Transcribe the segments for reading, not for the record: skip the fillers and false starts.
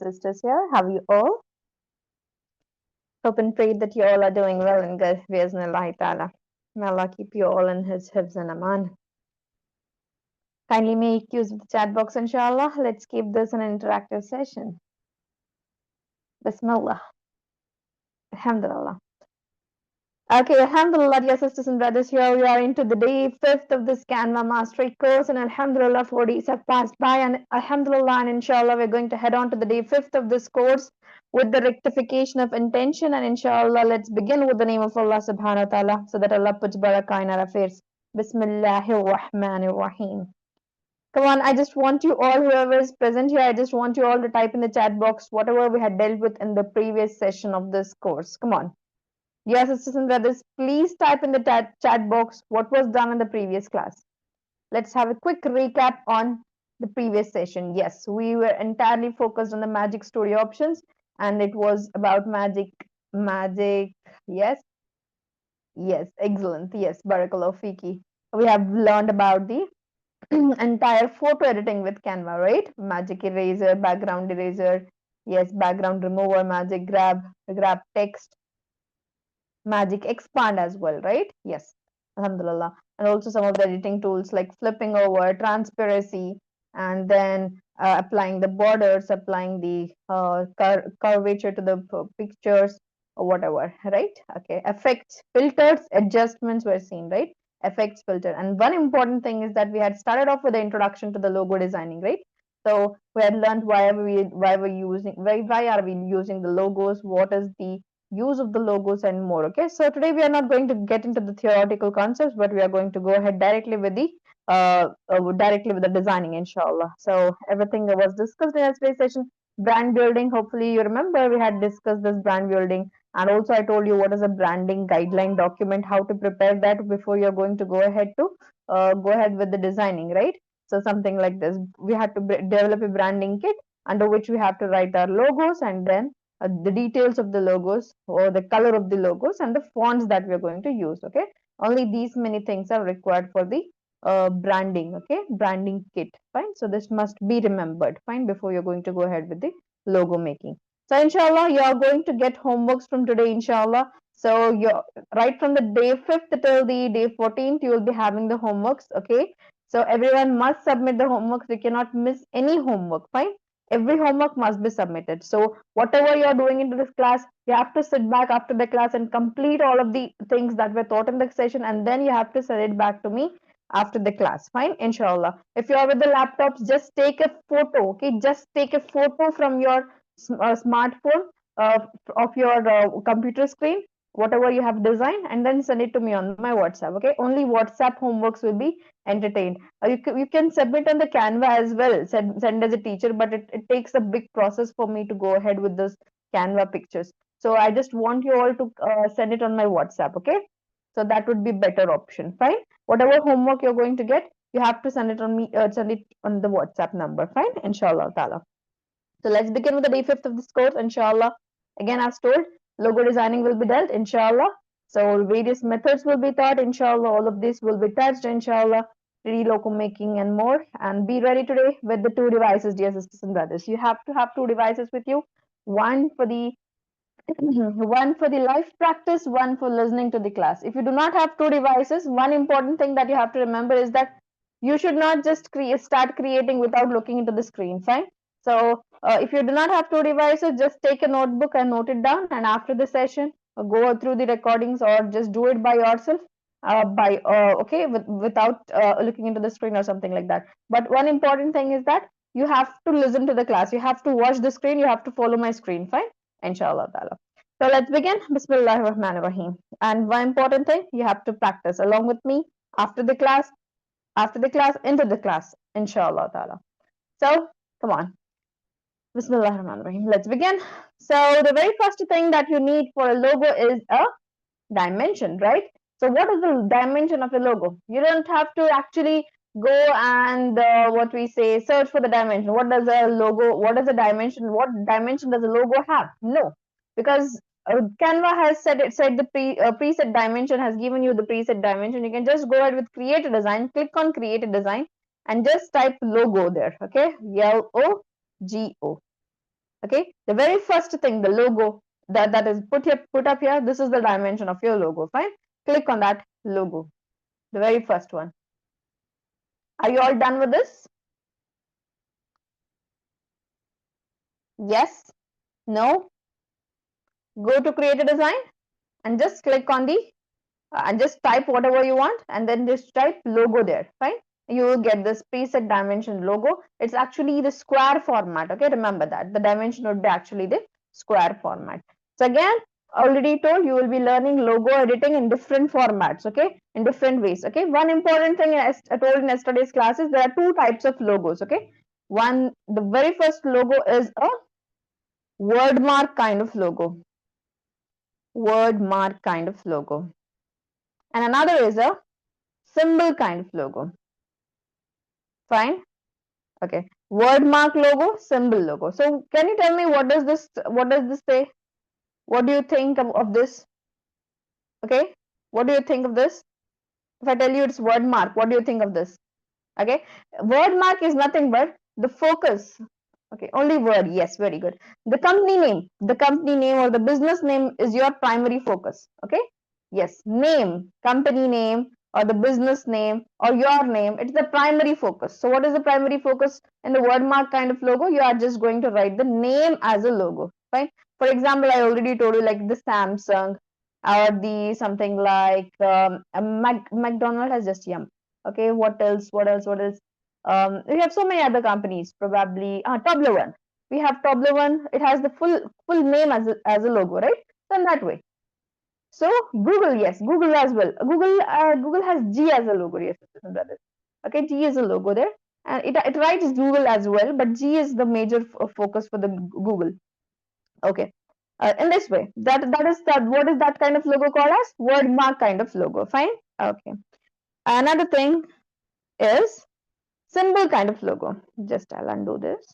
sisters here. How are you all? Hope and pray that you all are doing well and good. Bismillah ta'ala. May Allah keep you all in His hifz and aman. Kindly make use of the chat box, inshallah. Let's keep this an interactive session. Bismillah. Alhamdulillah. Okay, alhamdulillah, dear sisters and brothers, here we are into the day 5th of this Canva Mastery course, and alhamdulillah, 4 days have passed by, and alhamdulillah, and inshallah, we're going to head on to the day 5th of this course with the rectification of intention, and inshallah, let's begin with the name of Allah subhanahu wa ta'ala, so that Allah puts barakah in our affairs. Bismillahir Rahmanir Rahim. Come on, I just want you all, whoever is present here, I just want you all to type in the chat box whatever we had dealt with in the previous session of this course. Come on. Dear sisters and brothers, please type in the chat box what was done in the previous class. Let's have a quick recap on the previous session. Yes, we were entirely focused on the magic story options, and it was about magic. Yes, excellent. Yes, barakallahu fiki. We have learned about the entire photo editing with Canva, right? Magic eraser, background eraser, yes, background remover, magic grab text, magic expand as well, right? Yes, alhamdulillah. And also some of the editing tools like flipping over, transparency, and then applying the borders, applying the curvature to the pictures or whatever, right? Okay, effects, filters, adjustments were seen, right? Effects, filter. And one important thing is that we had started off with the introduction to the logo designing, right? So we had learned why are we using the logos, what is the use of the logos, and more. Okay, so today we are not going to get into the theoretical concepts, but we are going to go ahead directly with the designing, inshallah. So everything that was discussed in yesterday's session, brand building, hopefully you remember we had discussed this brand building, and also I told you what is a branding guideline document, how to prepare that before you're going to go ahead with the designing, right? So something like this, we had to develop a branding kit under which we have to write our logos, and then the details of the logos or the color of the logos and the fonts that we're going to use. Okay, only these many things are required for the branding. Okay, branding kit. Fine, so this must be remembered, fine, before you're going to go ahead with the logo making. So inshallah, you are going to get homeworks from today, inshallah. So you're right from the day 5th till the day 14th, you will be having the homeworks. Okay, so everyone must submit the homeworks. You cannot miss any homework. Fine, every homework must be submitted. So whatever you are doing into this class, you have to sit back after the class and complete all of the things that were taught in the session, and then you have to send it back to me after the class. Fine, inshallah. If you are with the laptops, just take a photo. Okay, just take a photo from your smartphone of your computer screen, whatever you have designed, and then send it to me on my WhatsApp. Okay, only WhatsApp homeworks will be entertained. You can submit on the Canva as well, send as a teacher, but it takes a big process for me to go ahead with those Canva pictures. So I just want you all to send it on my WhatsApp. Okay, so that would be better option. Fine, whatever homework you're going to get, you have to send it on me, send it on the WhatsApp number. Fine, inshallah ta'ala. So let's begin with the day 5th of this course, inshallah. Again, as told, logo designing will be dealt, inshallah. So various methods will be taught, inshallah. All of this will be touched, inshallah. 3D logo making and more. And be ready today with the 2 devices, dear sisters and brothers. You have to have 2 devices with you. One for the live practice, one for listening to the class. If you do not have 2 devices, one important thing that you have to remember is that you should not just start creating without looking into the screen. Fine. So if you do not have 2 devices, just take a notebook and note it down, and after the session go through the recordings or just do it by yourself without looking into the screen or something like that. But one important thing is that you have to listen to the class, you have to watch the screen, you have to follow my screen. Fine, inshallah ta'ala. So let's begin. Bismillahir Rahmanir Rahim. And one important thing, you have to practice along with me after the class, into the class, inshallah ta'ala. So come on. Bismillahirrahmanirrahim. Let's begin. So the very first thing that you need for a logo is a dimension, right? So what is the dimension of a logo? You don't have to actually go and search for the dimension. What does a logo, what is the dimension? What dimension does a logo have? No, because Canva has said the preset dimension, has given you the preset dimension. You can just go ahead with create a design, click on create a design, and just type logo there. Okay, LOGO. Okay, the very first thing, the logo that is put up here, this is the dimension of your logo. Fine, click on that logo, the very first one. Are you all done with this? Yes, no? Go to create a design and just click on the and just type whatever you want and then just type logo there. Fine, you will get this preset dimension logo. It's actually the square format. Okay, remember that the dimension would be actually the square format. So again, already told, you will be learning logo editing in different formats. Okay, in different ways. Okay, one important thing as I told in yesterday's class is there are two types of logos. Okay, one, the very first logo is a WordMark kind of logo. WordMark kind of logo. And another is a symbol kind of logo. Fine. Okay. WordMark logo, symbol logo. So can you tell me what does this say? What do you think of this? Okay. What do you think of this? If I tell you it's WordMark, what do you think of this? Okay. WordMark is nothing but the focus. Okay, only word. Yes, very good. The company name or the business name is your primary focus. Okay. Yes, name, company name or the business name or your name. It's the primary focus. So what is the primary focus in the WordMark kind of logo? You are just going to write the name as a logo. Fine. For example, I already told you like the Samsung or the something like McDonald has just yum. Okay, what else? What else? What else? We have so many other companies, probably Toblerone. We have Toblerone. It has the full name as a logo, right? So in that way. So Google, yes, Google as well. Google has G as a logo, yes, brothers. Okay, G is a logo there, and it writes Google as well, but G is the major focus for the Google. Okay, in this way, that is that. What is that kind of logo called as? WordMark kind of logo. Fine. Okay. Another thing is symbol kind of logo. Just I'll undo this.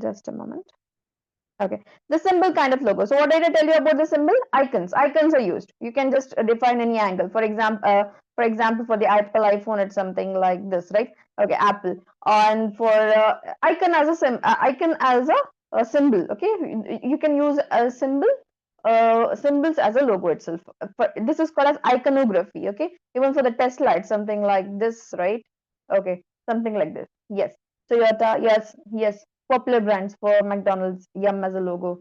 Just a moment. Okay, the symbol kind of logo. So what did I tell you about the symbol? Icons. Icons are used. You can just define any angle. For example, for the Apple iPhone, it's something like this, right? Okay, Apple. And for icon as a symbol. Okay, you can use a symbol. Symbols as a logo itself. This is called as iconography. Okay, even for the Tesla, it's something like this, right? Okay, something like this. Yes. Toyota, yes, yes, popular brands for McDonald's, Yum as a logo,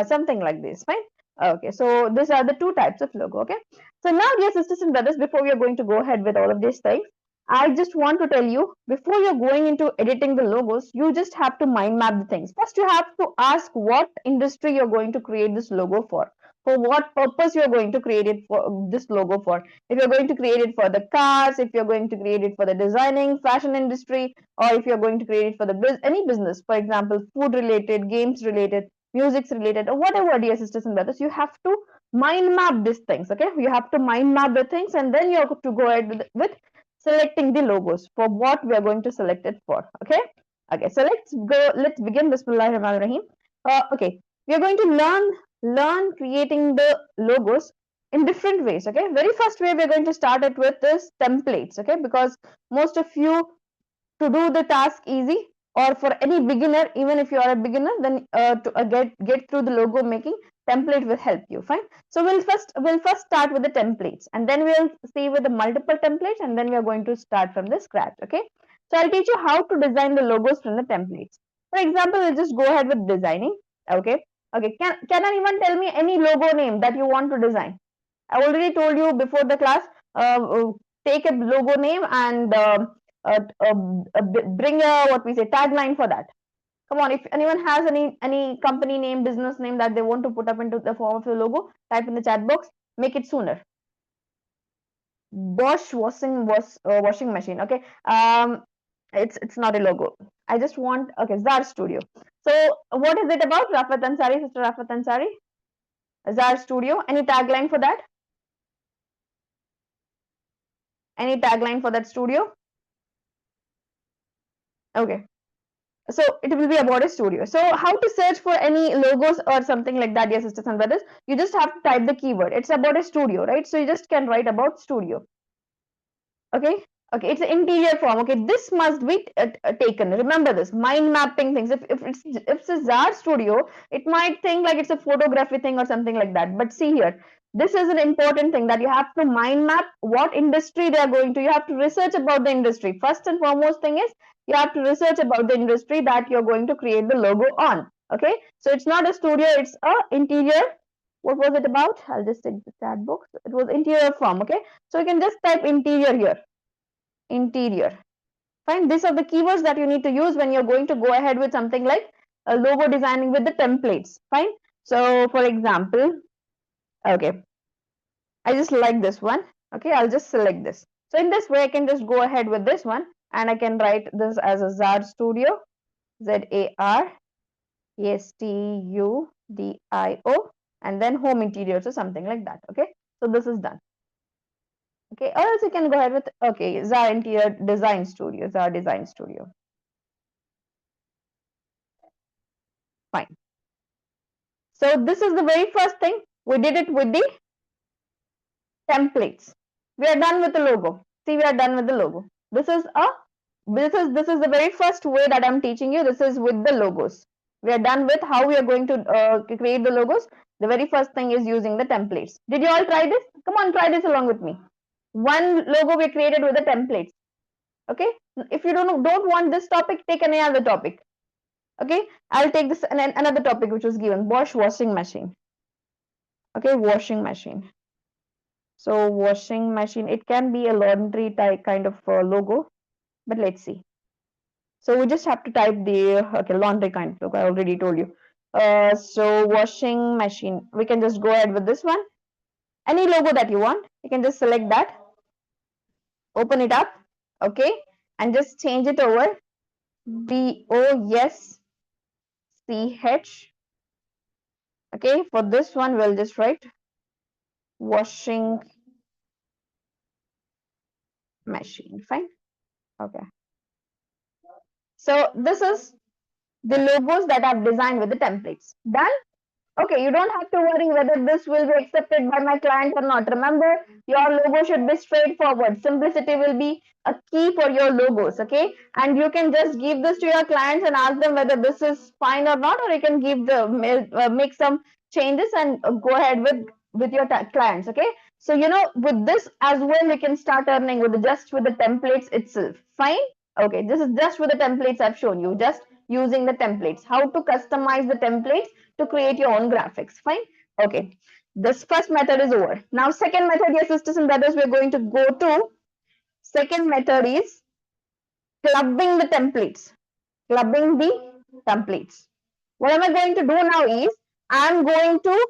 something like this, fine. Okay, so these are the two types of logo. Okay, so now, dear sisters and brothers, before we are going to go ahead with all of these things, I just want to tell you, before you're going into editing the logos, you just have to mind map the things. First, you have to ask what industry you're going to create this logo for what purpose you're going to create it for, this logo for. If you're going to create it for the cars, if you're going to create it for the designing, fashion industry, or if you're going to create it for the any business, for example, food related, games related, music related, or whatever, dear sisters and brothers, you have to mind map these things. Okay, you have to mind map the things, and then you have to go ahead with selecting the logos for what we are going to select it for. Okay, okay, so let's begin. Bismillahir Rahmanir Rahim. Okay, we are going to learn creating the logos in different ways. Okay, very first way we're going to start it with is templates. Okay, because most of you, to do the task easy, or for any beginner, even if you are a beginner, then to get through the logo making, template will help you. Fine. So we'll first start with the templates, and then we'll see with the multiple templates, and then we are going to start from the scratch. Okay, so I'll teach you how to design the logos from the templates. For example, we'll just go ahead with designing. Okay, okay, can anyone tell me any logo name that you want to design? I already told you before the class, take a logo name and bring a, what we say, tagline for that. Come on, if anyone has any company name, business name that they want to put up into the form of a logo, type in the chat box. Make it sooner. Bosch washing machine. Okay, it's not a logo. I just want, okay, Zar Studio. So what is it about? Rafat Ansari, sister Rafat Ansari, Zar Studio. Any tagline for that? Any tagline for that studio? Okay, so it will be about a studio. So how to search for any logos or something like that, dear sisters and brothers? You just have to type the keyword. It's about a studio, right? So you just can write about studio. Okay, Okay, it's an interior form. Okay, this must be taken. Remember this mind mapping things. If it's a Zar studio, it might think like it's a photography thing or something like that. But see here, this is an important thing that you have to mind map what industry they are going to. You have to research about the industry. First and foremost thing is you have to research about the industry that you're going to create the logo on. Okay, so it's not a studio, it's a interior. What was it about? I'll just take the chat box. It was interior form. Okay, so you can just type interior here. Interior. Fine. These are the keywords that you need to use when you're going to go ahead with something like a logo designing with the templates. Fine. So for example, okay, I just like this one. Okay, I'll just select this. So in this way, I can just go ahead with this one and I can write this as a Zar Studio, ZARASTUDIO, and then home interiors or something like that. Okay, so this is done. Okay, or else you can go ahead with, okay, Zar Interior Design Studio, Zar Design Studio. Fine. So this is the very first thing. We did it with the templates. We are done with the logo. See, we are done with the logo. This is the very first way that I'm teaching you. This is with the logos. We are done with how we are going to create the logos. The very first thing is using the templates. Did you all try this? Come on, try this along with me. One logo we created with the templates. Okay. If you don't want this topic, take any other topic. Okay, I'll take this another topic which was given, Bosch washing machine. Okay, washing machine. So washing machine, it can be a laundry type kind of logo, but let's see. So we just have to type the okay, laundry kind of logo. I already told you. So washing machine, we can just go ahead with this one. Any logo that you want, you can just select that, open it up, okay, and just change it over. BOSCH. Okay, for this one, we'll just write washing machine. Fine. Okay. So this is the logos that I've designed with the templates. Done? Okay, you don't have to worry whether this will be accepted by my client or not. Remember, your logo should be straightforward. Simplicity will be a key for your logos, okay? And you can just give this to your clients and ask them whether this is fine or not, or you can give the make some changes and go ahead with your clients, okay? So with this as well, you can start earning with just with the templates itself. Fine? Okay, this is just with the templates I've shown you. Just using the templates. How to customize the templates to create your own graphics. Fine. Okay, this first method is over. Now second method, dear sisters and brothers, we're going to go to second method is clubbing the templates. Clubbing the templates. What am I going to do now is I'm going to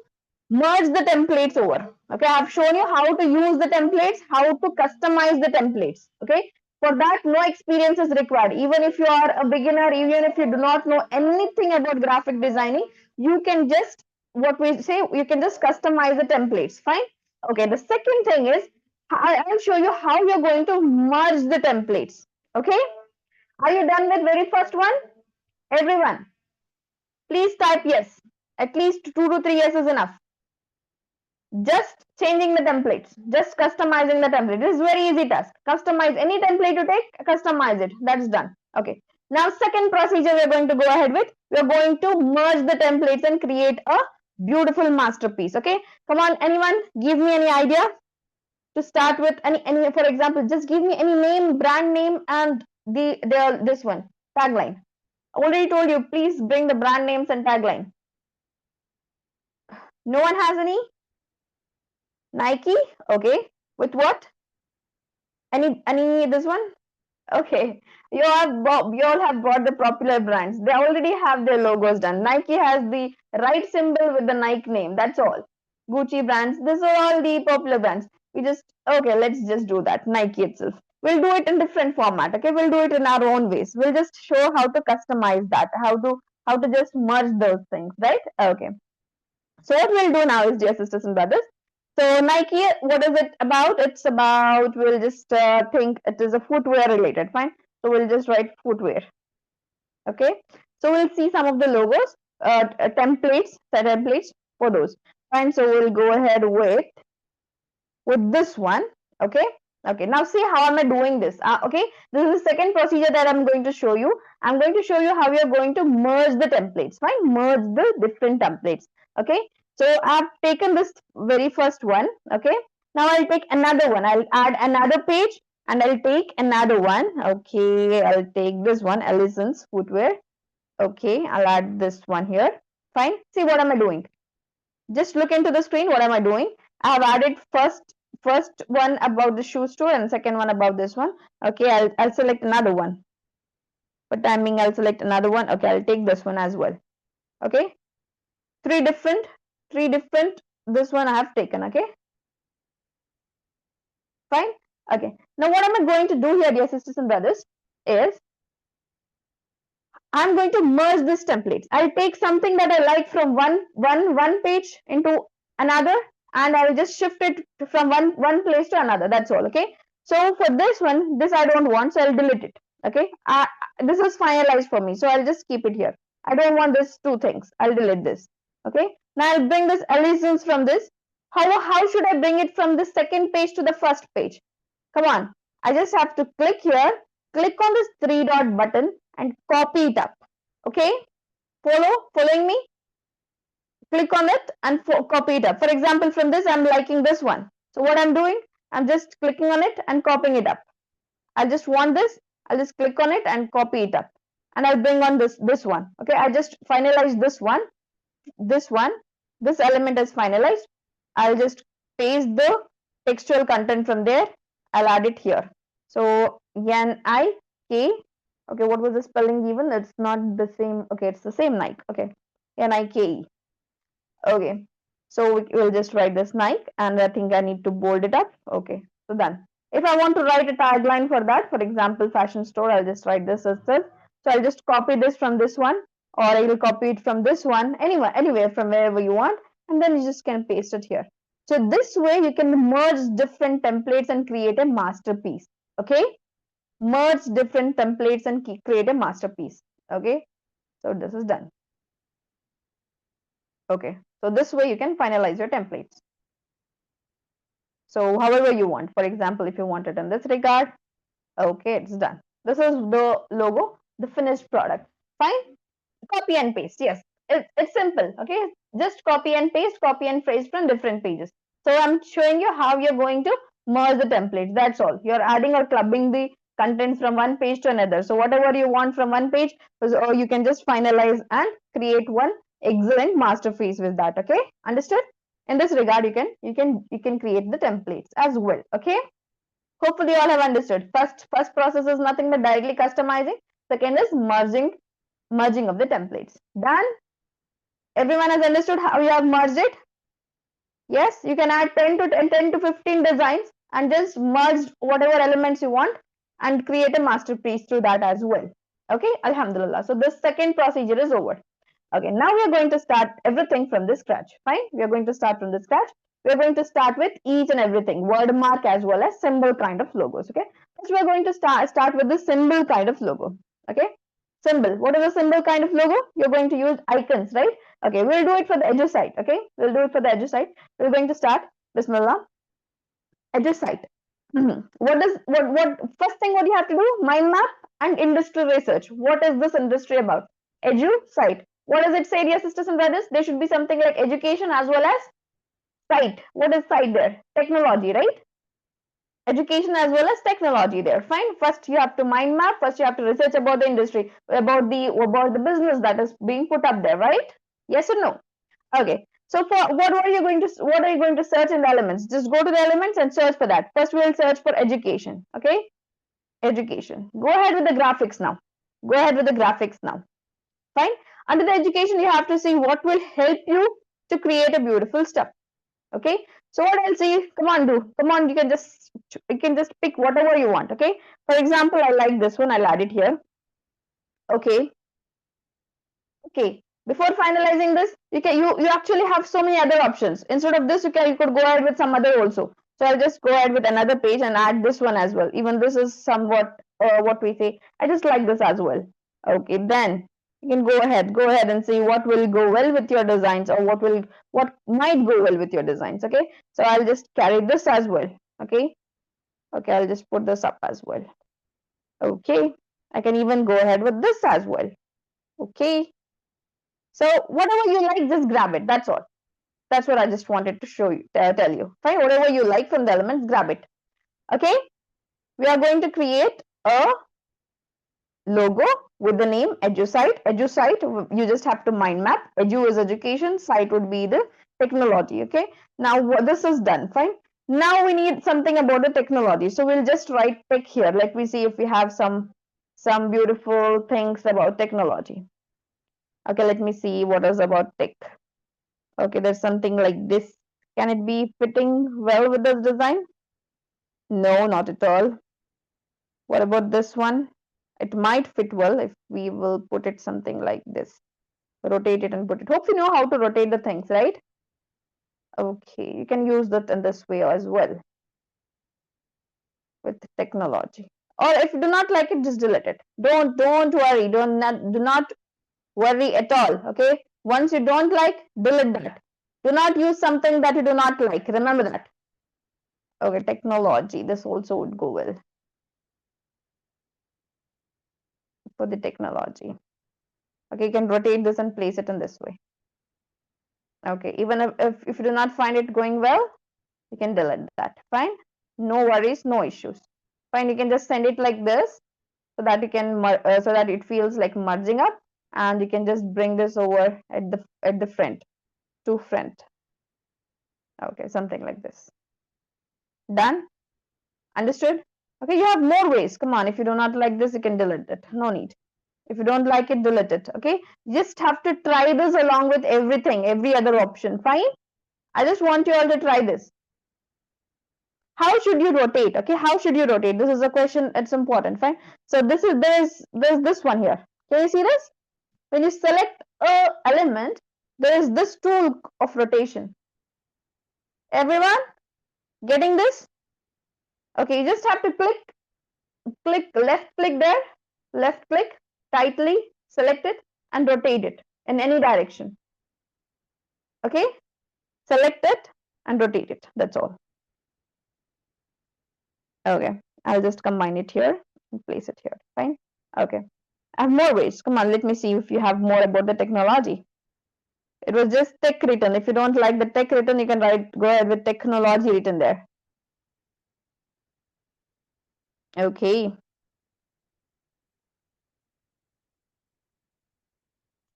merge the templates over. Okay, I've shown you how to use the templates, how to customize the templates. Okay, for that no experience is required. Even if you are a beginner, even if you do not know anything about graphic designing, you can just, what we say, you can just customize the templates. Fine. Okay, the second thing is I'll show you how you're going to merge the templates. Okay, are you done with very first one? Everyone, please type yes. At least 2 to 3 yes is enough. Just changing the templates, just customizing the template. This is very easy task. Customize any template you take, customize it. That's done. Okay. Now second procedure we're going to go ahead with. We're going to merge the templates and create a beautiful masterpiece. Okay. Come on, anyone, give me any idea to start with. Any for example, just give me any name, brand name, and this one tagline. I already told you, please bring the brand names and tagline. No one has any? Nike. Okay. With what? Any this one? Okay. You all have bought the popular brands. They already have their logos done. Nike has the right symbol with the Nike name. That's all. Gucci brands. These are all the popular brands. Okay, let's just do that. Nike itself. We'll do it in different format. Okay, we'll do it in our own ways. We'll just show how to customize that, how to just merge those things, right? Okay. So what we'll do now is, dear sisters and brothers, so Nike, what is it about? It's about, we'll just think it is a footwear related, fine. So we'll just write footwear. Okay. So we'll see some of the logos, templates for those. Fine. So we'll go ahead with this one. Okay. Okay, now see how am I doing this. Okay, this is the second procedure that I'm going to show you. I'm going to show you how you're going to merge the templates, fine? Merge the different templates. Okay, so I've taken this very first one. Okay, now I'll take another one. I'll add another page and I'll take another one. Okay, I'll take this one, Allison's footwear. Okay, I'll add this one here. Fine. See what am I doing? Just look into the screen. What am I doing? I have added first one about the shoe store and second one about this one. Okay, I'll select another one. For timing, I'll select another one. Okay, I'll take this one as well. Okay, three different. This one I have taken. Okay, fine. Okay, now what am I going to do here, dear sisters and brothers, is I'm going to merge these templates. I'll take something that I like from one page into another, and I'll just shift it from one place to another. That's all. Okay. So for this one, this I don't want, so I'll delete it. Okay. This is finalized for me, so I'll just keep it here. I don't want these two things. I'll delete this. Okay. Now I'll bring this allegiance from this. How should I bring it from the second page to the first page? Come on. I just have to click here, click on this three dot button and copy it up. Okay, following me? Click on it and copy it up. For example, from this I'm liking this one. So what I'm doing, I'm just clicking on it and copying it up. I just want this, I'll just click on it and copy it up. And I'll bring on this one. Okay, I just finalize this one. This element is finalized. I'll just paste the textual content from there. I'll add it here. So N-I-K. Okay, what was the spelling given? It's not the same. Okay, it's the same Nike. Okay, N-I-K-E. Okay, so we'll just write this Nike, and I think I need to bold it up. Okay, so done. If I want to write a tagline for that, for example, fashion store, I'll just write this as this. So I'll just copy this from this one, or I will copy it from this one, anywhere from wherever you want, and then you just can paste it here. So this way you can merge different templates and create a masterpiece. Okay, merge different templates and create a masterpiece. Okay, so this is done. Okay, so this way you can finalize your templates. So however you want. For example, if you want it in this regard, okay, it's done. This is the logo, the finished product. Fine, copy and paste. Yes, it's simple. Okay, just copy and paste from different pages. So I'm showing you how you're going to merge the templates. That's all. You're adding or clubbing the contents from one page to another. So whatever you want from one page, you can just finalize and create one excellent masterpiece with that. Okay, understood? In this regard, you can create the templates as well. Okay. Hopefully you all have understood. First process is nothing but directly customizing. Second is merging of the templates. Done? Everyone has understood how you have merged it? Yes, you can add 10 to 15 designs and just merge whatever elements you want and create a masterpiece through that as well. Okay, Alhamdulillah. So this second procedure is over. Okay, now we are going to start everything from the scratch. Fine, we are going to start from the scratch. We are going to start with each and everything, word mark as well as symbol kind of logos. Okay, first we are going to start with the symbol kind of logo. Okay, symbol. What is a symbol kind of logo? You're going to use icons, right? Okay, we'll do it for the EDU-SITE. Okay, we'll do it for the EDU-SITE. We're going to start. Bismillah. EDU-SITE. What first thing what you have to do? Mind map and industry research. What is this industry about? EDU-SITE. What does it say, dear sisters and brothers? There should be something like education as well as site. What is site there? Technology, right? Education as well as technology there. Fine. First you have to mind map. First you have to research about the industry, about the business that is being put up there, right? Yes or no? Okay. So for what are you going to search in the elements? Just go to the elements and search for that. First we will search for education. Okay. Education. Go ahead with the graphics now. Go ahead with the graphics now. Fine. Under the education, you have to see what will help you to create a beautiful stuff. Okay. So what I'll see, come on, you can just pick whatever you want. Okay. For example, I like this one. I'll add it here. Okay. Okay. Before finalizing this, you actually have so many other options. Instead of this, you could go ahead with some other also. So I'll just go ahead with another page and add this one as well. Even this is somewhat what we say. I just like this as well. Okay, then you can go ahead and see what will go well with your designs, or what might go well with your designs. Okay, so I'll just carry this as well. Okay, Okay, I'll just put this up as well. Okay, I can even go ahead with this as well. Okay, so whatever you like, just grab it. That's all. That's what I just wanted to show you, tell you. Fine, whatever you like from the elements, grab it. Okay, we are going to create a logo with the name EDU-SITE. EDU-SITE, you just have to mind map. Edu is education, site would be the technology. Okay, now what this is done. Fine. Now we need something about the technology. So we'll just write tech here. Let me see if we have some beautiful things about technology. Okay, let me see what is about tech. Okay, there's something like this. Can it be fitting well with this design? No, not at all. What about this one? It might fit well if we will put it something like this. Rotate it and put it. Hope you know how to rotate the things, right? Okay, you can use that in this way as well with technology. Or if you do not like it, just delete it. Don't worry. Do not worry at all. Okay. Once you don't like, delete that. Do not use something that you do not like. Remember that. Okay, technology. This also would go well for the technology. Okay, you can rotate this and place it in this way. Okay, even if you do not find it going well, you can delete that. Fine. No worries, no issues. Fine, you can just send it like this so that you can so that it feels like merging up, and you can just bring this over at the front to front. Okay, something like this. Done? Understood? Okay, you have more ways. Come on, if you do not like this, you can delete it. No need. If you don't like it, delete it. Okay, just have to try this along with everything, every other option. Fine. I just want you all to try this. How should you rotate? Okay, how should you rotate? This is a question. It's important. Fine. So this is there's this one here. Can you see this? When you select a element, there is this tool of rotation. Everyone getting this? Okay, you just have to left click there, left click, tightly select it and rotate it in any direction. Okay, select it and rotate it. That's all. Okay, I'll just combine it here and place it here. Fine. Okay, I have more ways. Come on, let me see if you have more about the technology. It was just tech written. If you don't like the tech written, you can go ahead with technology written there. Okay.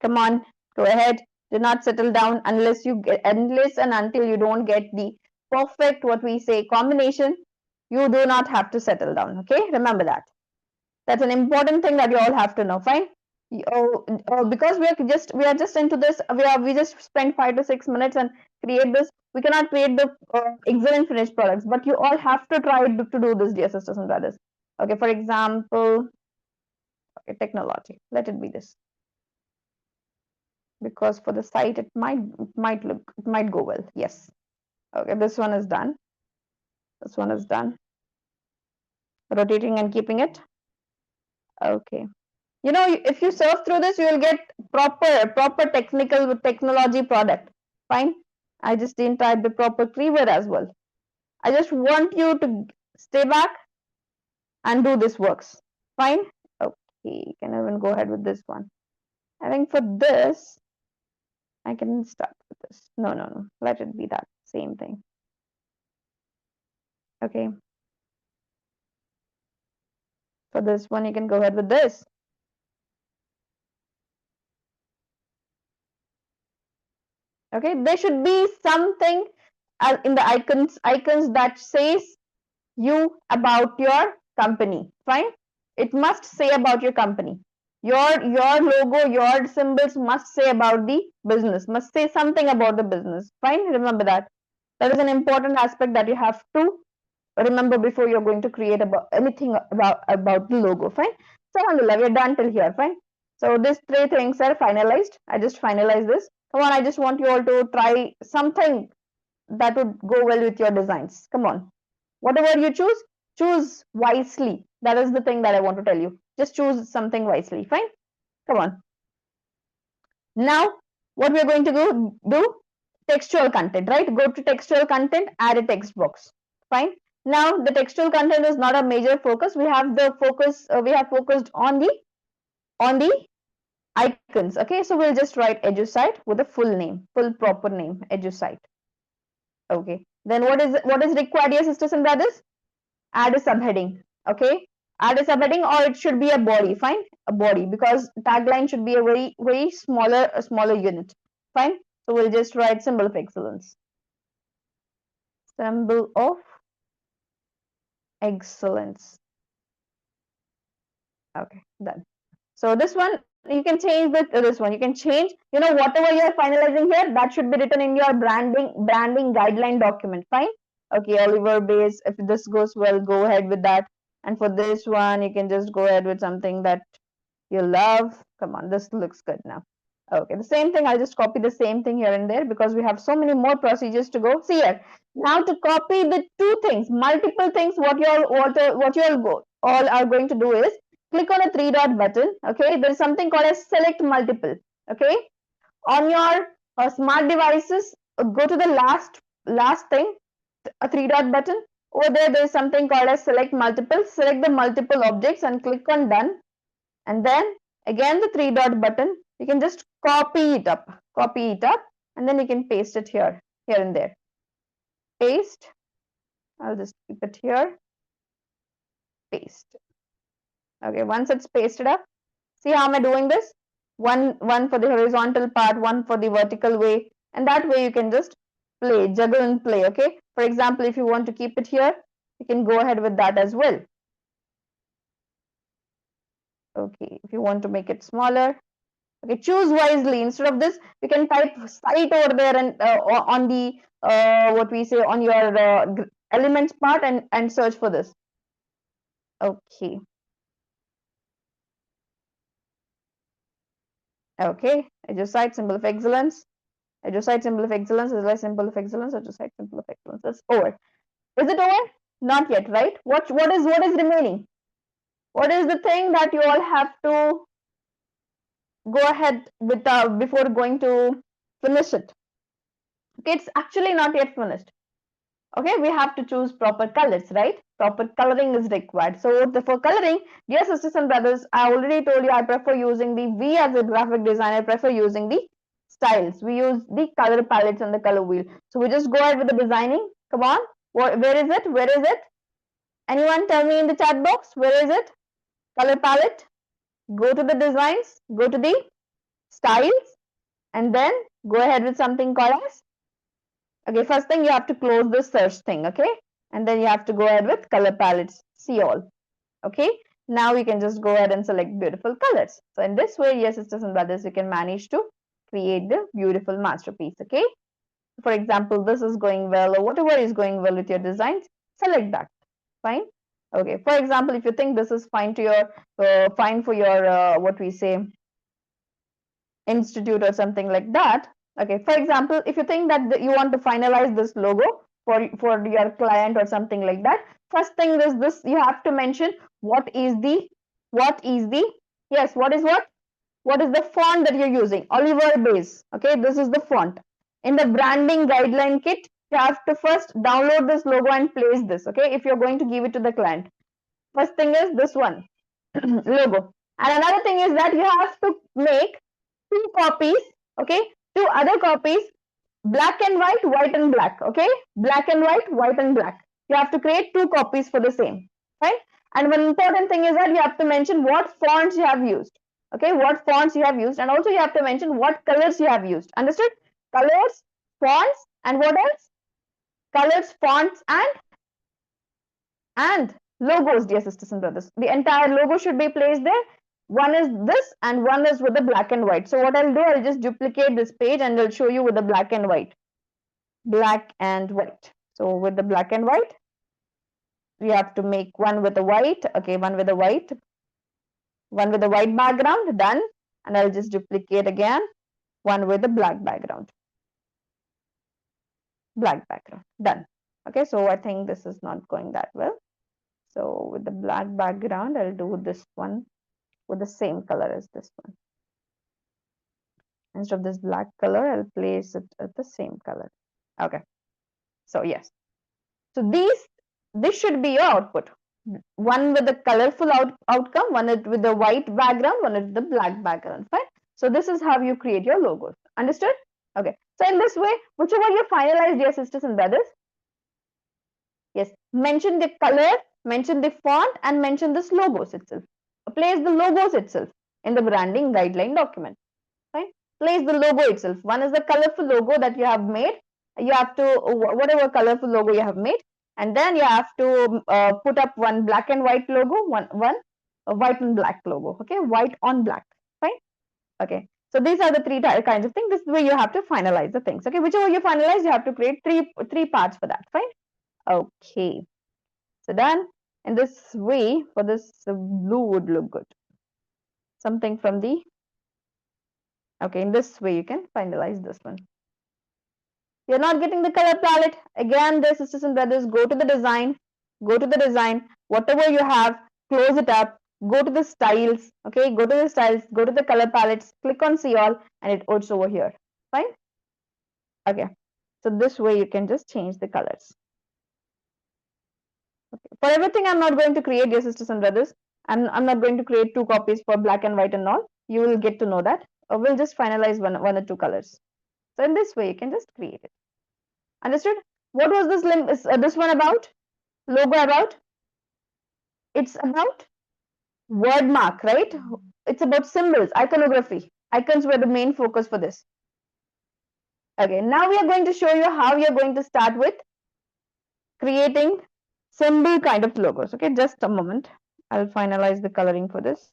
Come on, go ahead. Do not settle down unless and until you don't get the perfect, what we say, combination. You do not have to settle down. Okay, remember that. That's an important thing that you all have to know. Fine. Because we are just into this. We just spend 5 to 6 minutes and create this. We cannot create the excellent finished products, but you all have to try to do this, dear sisters and brothers. Okay, for example, okay, technology. Let it be this, because for the site it might go well. Yes. Okay, this one is done. This one is done. Rotating and keeping it. Okay. You know, if you surf through this, you will get proper technology product. Fine. I just didn't type the proper keyword as well. I just want you to stay back and do this works. Fine. Okay, can even go ahead with this one. I think for this, I can start with this. No. Let it be that same thing. Okay. For this one, you can go ahead with this. Okay, there should be something in the icons that says you about your company. Fine, it must say about your company. Your logo, your symbols must say about the business, must say something about the business. Fine, remember that. That is an important aspect that you have to remember before you're going to create about anything about the logo. Fine. So alhamdulillah, we're done till here. Fine. So these three things are finalized. I just finalized this. Come on, I just want you all to try something that would go well with your designs. Come on, whatever you choose wisely. That is the thing that I want to tell you. Just choose something wisely. Fine. Come on. Now what we're going to do textual content, right? Go to textual content, add a text box. Fine. Now the textual content is not a major focus. We have focused on the icons. Okay, so we'll just write EDU-SITE with a full proper name, EDU-SITE. Okay, then what is required here, sisters and brothers? Add a subheading. Okay, add a subheading, or it should be a body. Fine, a body, because tagline should be a very smaller unit. Fine, so we'll just write symbol of excellence. Symbol of excellence. Okay, done. So this one you can change this one. You can change, whatever you are finalizing here, that should be written in your branding guideline document. Fine. Okay, Oliver base. If this goes well, go ahead with that. And for this one, you can just go ahead with something that you love. Come on, this looks good now. Okay, the same thing. I'll just copy the same thing here and there because we have so many more procedures to go. See here. Now to copy the two things, multiple things, what you all are going to do is click on a three dot button. Okay, there is something called as select multiple. Okay, on your smart devices, go to the last thing, a three dot button. Over there is something called as select multiple. Select the multiple objects and click on done. And then again the three dot button, you can just copy it up, and then you can paste it here and there. Paste. I'll just keep it here. Paste. Okay, once it's pasted up, see how am I doing this? One for the horizontal part, one for the vertical way, and that way you can just juggle and play. Okay, for example, if you want to keep it here, you can go ahead with that as well. Okay, if you want to make it smaller, okay, choose wisely. Instead of this, you can type site over there and on the what we say on your elements part and search for this. Okay. Okay, EDU-SITE symbol of excellence. EDU-SITE symbol of excellence is like symbol of excellence. EDU-SITE symbol of excellence. It's over. Is it over? Not yet, right? What is remaining? What is the thing that you all have to go ahead with before going to finish it? Okay, it's actually not yet finished. Okay, we have to choose proper colors, right? Proper coloring is required. So for coloring, dear sisters and brothers, I already told you I prefer using we as a graphic designer prefer using the styles. We use the color palettes and the color wheel. So we just go ahead with the designing. Come on, where is it? Where is it? Anyone tell me in the chat box, where is it? Color palette. Go to the designs, go to the styles, and then go ahead with something called as, okay, first thing you have to close this search thing, okay, and then you have to go ahead with color palettes, see all. Okay, now you can just go ahead and select beautiful colors. So in this way, yes, sisters and brothers, you can manage to create the beautiful masterpiece. Okay, for example, this is going well, or whatever is going well with your designs, select that. Fine. Okay, for example, if you think this is fine to your fine for your what we say institute or something like that. Okay, for example, if you think that you want to finalize this logo for your client or something like that, first thing is this, you have to mention what is the yes, what is the font that you're using. Oliver base. Okay, this is the font. In the branding guideline kit, you have to first download this logo and place this. Okay, if you're going to give it to the client, first thing is this one logo. And another thing is that you have to make two copies, okay, two other copies, black and white and black. Okay, black and white and black. You have to create two copies for the same, right? And one important thing is that you have to mention what fonts you have used. Okay, what fonts you have used, and also you have to mention what colors you have used. Understood? Colors, fonts, and what else? Colors, fonts, and logos, dear sisters and brothers. The entire logo should be placed there. One is this and one is with the black and white. So what I'll do, I'll just duplicate this page and I'll show you with the black and white. Black and white. So with the black and white, we have to make one with the white. Okay, one with the white background, done. And I'll just duplicate again, one with the black background. Black background, done. Okay, so I think this is not going that well. So with the black background, I'll do this one with the same color as this one. Instead of this black color, I'll place it at the same color. Okay. So yes. So this should be your output. One with the colorful outcome, one with the white background, one with the black background. Fine. So this is how you create your logos. Understood? Okay. So in this way, whichever you finalize, dear sisters and brothers, yes, mention the color, mention the font, and mention this logos itself. Place the logos itself in the branding guideline document. Fine. Place the logo itself. One is the colorful logo that you have made. You have to, whatever colorful logo you have made, and then you have to put up one black and white logo, one white and black logo. Okay, white on black. Fine. Okay. So these are the three kinds of things. This is where you have to finalize the things. Okay, whichever you finalize, you have to create three parts for that. Fine. Okay. So done. In this way, for this blue would look good. Something from the, okay, in this way you can finalize this one. You're not getting the color palette. Again, dear sisters and brothers, go to the design, whatever you have, close it up, go to the styles, okay, go to the styles, go to the color palettes, click on see all, and it's over here. Fine. Okay. So this way you can just change the colors. Okay. For everything, I'm not going to create, dear sisters and brothers. I'm not going to create two copies for black and white and all. You will get to know that. We'll just finalize one or two colors. So in this way, you can just create it. Understood? What was this one about? Logo about? It's about WordMark, right? It's about symbols, iconography. Icons were the main focus for this. Okay, now we are going to show you how you're going to start with creating symbol kind of logos. Okay, just a moment. I'll finalize the coloring for this.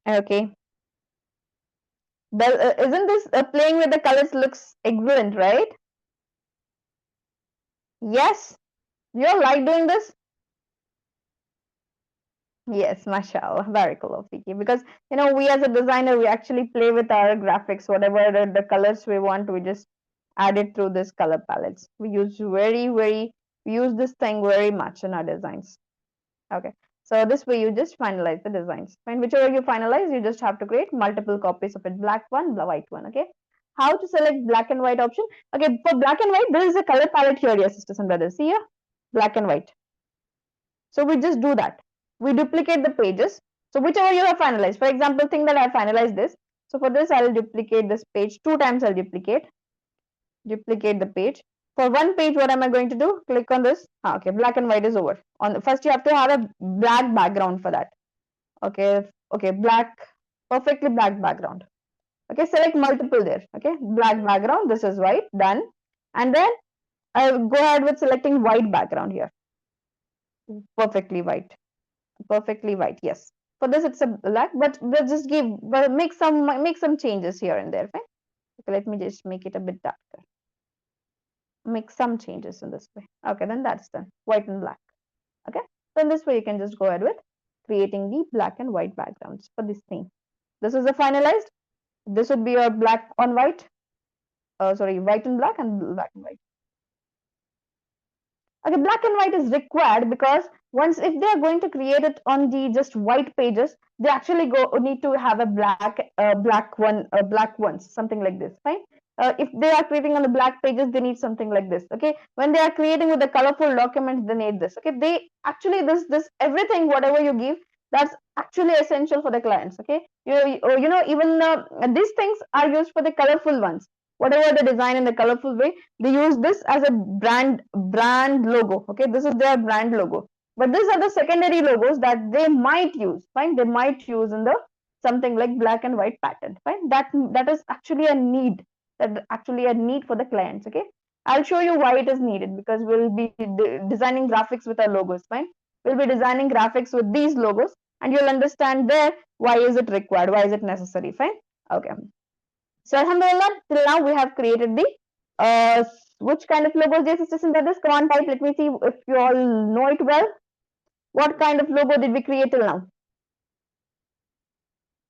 Okay. Isn't this playing with the colors looks excellent, right? Yes. You all like doing this? Yes, mashallah, barakallah fiki. Because we as a designer, we actually play with our graphics, whatever the colors we want, we just add it through this color palettes. We use we use this thing very much in our designs. Okay, so this way you just finalize the designs. And whichever you finalize, you just have to create multiple copies of it, black one, white one. Okay, how to select black and white option? Okay, for black and white, there is a color palette here, yes, sisters and brothers. See here, black and white. So we just do that. We duplicate the pages. So whichever you have finalized. For example, think that I have finalized this. So for this, I'll duplicate this page. 2 times I'll duplicate the page. For one page, what am I going to do? Click on this. Okay, black and white is over. First, you have to have a black background for that. Okay, black, perfectly black background. Okay, select multiple there. Okay, black background. This is white. Done. And then I'll go ahead with selecting white background here. Perfectly white. Yes, for this it's a black, but let's just make some changes here and there. Fine. Okay, let me just make it a bit darker, make some changes in this way. Okay, then that's done, white and black. Okay, so in this way you can just go ahead with creating the black and white backgrounds for this thing. This is the finalized. This would be your black on white, sorry, white and black and black and white. Okay, black and white is required because once if they are going to create it on the just white pages, they actually need to have a black ones, something like this. Fine. If they are creating on the black pages, they need something like this. Okay. When they are creating with the colorful documents, they need this. Okay. They actually this everything whatever you give, that's actually essential for the clients. Okay. Even these things are used for the colorful ones. Whatever the design in the colorful way, they use this as a brand logo. Okay, this is their brand logo, but these are the secondary logos that they might use. Fine, they might use in the something like black and white pattern. Fine, that is actually a need, for the clients. Okay, I'll show you why it is needed, because we'll be designing graphics with our logos. Fine, we'll be designing graphics with these logos, and you'll understand there why is it required, why is it necessary. Fine. Okay, so alhamdulillah, till now we have created the which kind of logos, dear sisters and brothers? Come on, type. Let me see if you all know it well. What kind of logo did we create till now?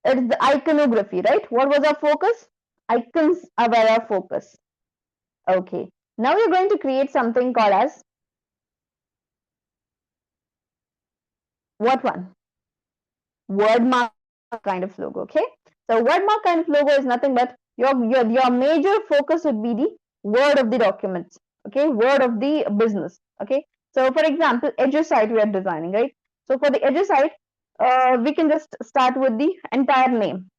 It's the iconography, right? What was our focus? Icons are our focus. Okay. Now we're going to create something called as what one? WordMark kind of logo. Okay. So WordMark kind of logo is nothing but Your major focus would be the word of the documents, okay, word of the business, okay. So for example, EDU-SITE we are designing, right? So for the EDU-SITE, we can just start with the entire name.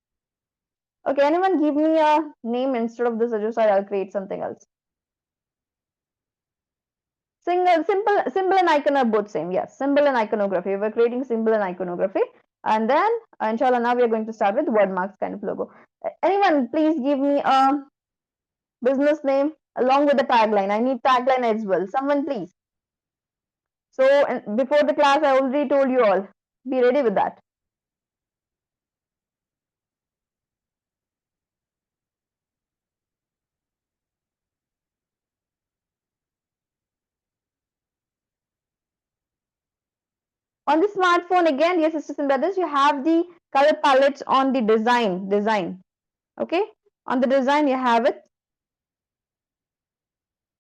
Okay, anyone give me a name instead of this EDU-SITE? I'll create something else. Symbol and icon are both same. Yes, symbol and iconography. We're creating symbol and iconography. And then, inshallah, now we are going to start with WordMarks kind of logo. Anyone, please give me a business name along with the tagline. I need tagline as well. Someone, please. So, before the class, I already told you all. Be ready with that. On the smartphone, again, yes, sisters and brothers, you have the color palettes on the design. Okay, on the design, you have it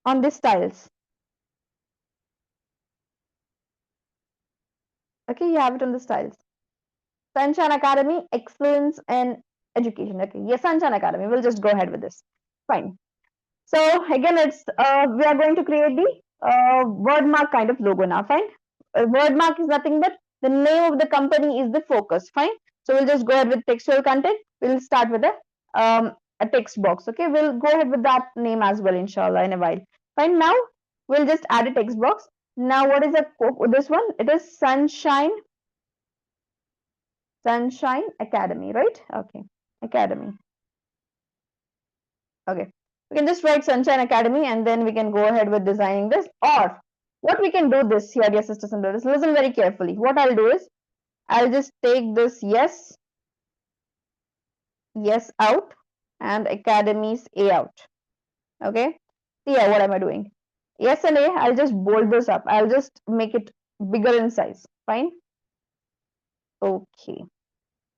on the styles. Okay, you have it on the styles. Sunshine Academy, excellence in education. Okay, yes, Sunshine Academy. We'll just go ahead with this. Fine. So again, it's we are going to create the WordMark kind of logo now. Fine. WordMark is nothing but the name of the company is the focus. Fine. So we'll just go ahead with textual content. We'll start with a text box. Okay, we'll go ahead with that name as well, inshallah, in a while. Fine. Now we'll just add a text box. Now what is this one? It is Sunshine Academy, right? Okay, Academy. Okay, we can just write Sunshine Academy and then we can go ahead with designing this. Or what we can do this here, dear sisters and brothers, listen very carefully. What I'll do is I'll just take this yes out and Academy's A out. Okay, see here, what am I doing? Yes and A, I'll just bold this up. I'll just make it bigger in size. Fine. Okay,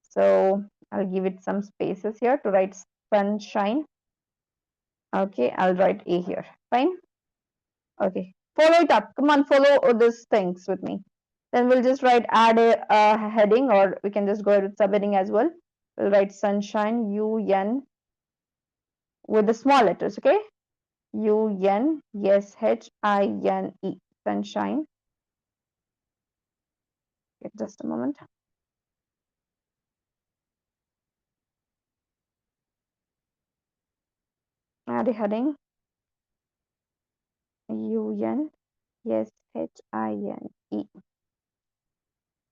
so I'll give it some spaces here to write Sunshine. Okay, I'll write A here. Fine. Okay, follow it up. Come on, follow these things with me. Then we'll just write add a heading, or we can just go ahead with subheading as well. We'll write Sunshine UN with the small letters. Okay, UN, yes, HINE, Sunshine. Okay, just a moment. Add a heading. UN, yes, HINE.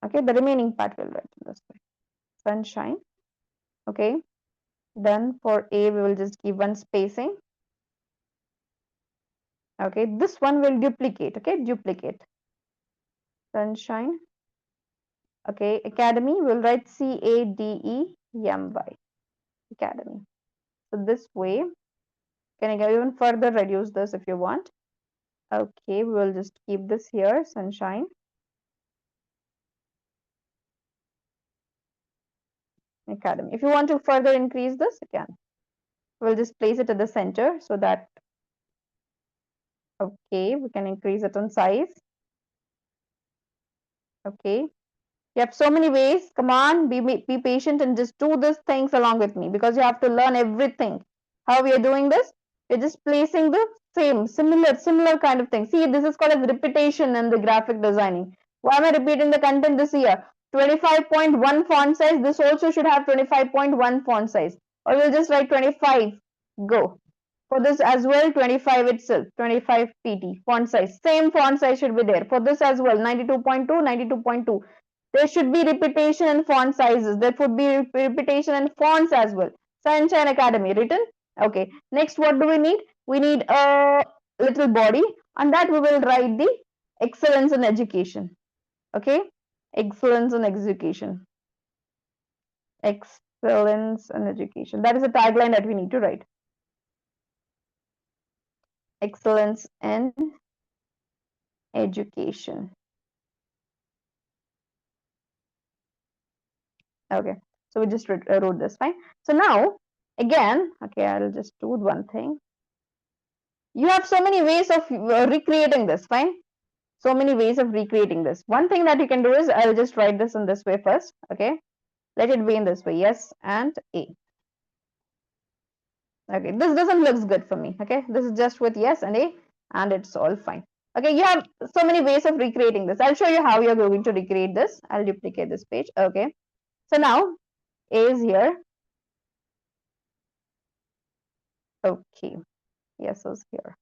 Okay, the remaining part will write in this way. Sunshine. Okay, then for A, we will just give one spacing. Okay, this one will duplicate. Okay, duplicate. Sunshine. Okay, Academy, we'll write CADEMY. Academy. So this way, can I even further reduce this if you want? Okay, we will just keep this here, Sunshine. Academy. If you want to further increase this, you can. We'll just place it at the center so that, okay, we can increase it on size. Okay. You have so many ways. Come on, be patient and just do these things along with me, because you have to learn everything. How we are doing this? We're just placing the same, similar kind of thing. See, this is called as repetition in the graphic designing. Why am I repeating the content this year? 25.1 font size. This also should have 25.1 font size. Or we'll just write 25. Go. For this as well, 25 itself, 25 pt font size. Same font size should be there. For this as well, 92.2, 92.2. There should be repetition in font sizes. There would be repetition in fonts as well. Sunshine Academy written. Okay. Next, what do we need? We need a little body, and that we will write the excellence in education. Okay. Excellence in education. Excellence in education. That is a tagline that we need to write. Excellence in education. Okay, so we just wrote this, fine. So now, again, okay, I'll just do one thing. You have so many ways of recreating this, fine. So many ways of recreating this. One thing that you can do is, I'll just write this in this way first, okay. Let it be in this way, yes and A. Okay, this doesn't looks good for me. Okay, this is just with yes and a, and it's all fine. Okay, you have so many ways of recreating this. I'll show you how you're going to recreate this. I'll duplicate this page. Okay, so now a is here. Okay, yes is here.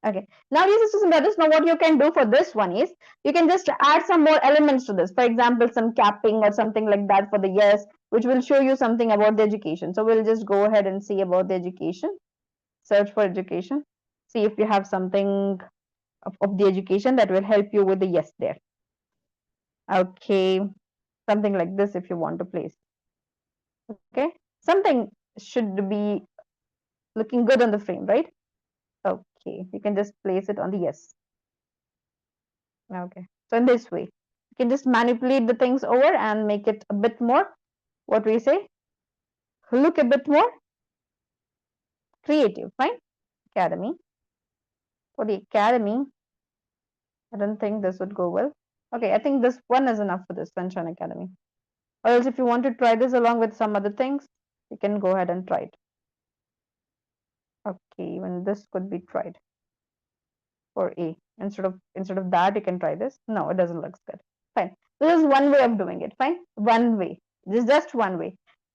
Okay, now dear sisters and brothers, now what you can do for this one is you can just add some more elements to this. For example, some capping or something like that for the yes, which will show you something about the education. So we'll just go ahead and see about the education. Search for education. See if you have something of the education that will help you with the yes there. Okay, something like this if you want to place. Okay, something should be looking good on the frame, right? Okay, you can just place it on the yes. Okay, so in this way, you can just manipulate the things over and make it a bit more, what we say, look a bit more creative. Fine. Academy. For the academy, I don't think this would go well. Okay, I think this one is enough for this Sunshine Academy. Or else if you want to try this along with some other things, you can go ahead and try it. Okay, even this could be tried for A. Instead of that, you can try this. No, it doesn't look good. Fine. This is one way of doing it. Fine. One way. This is just one way.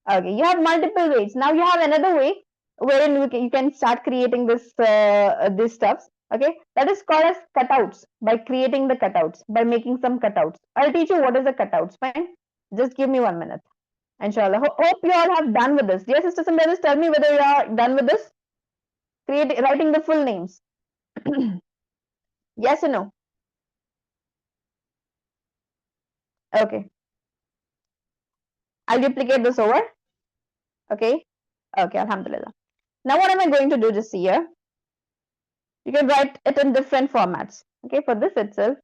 Okay, you have multiple ways. Now you have another way wherein you can start creating this stuffs. Okay, that is called as cutouts. By creating the cutouts, by making some cutouts. I'll teach you what is a cutouts. Fine. Just give me 1 minute. Inshallah. Hope you all have done with this. Dear sisters and brothers, tell me whether you are done with this. Writing the full names. Yes or no? Okay. I'll duplicate this over. Okay. Okay, Alhamdulillah. Now what am I going to do just here? You can write it in different formats. Okay, for this itself,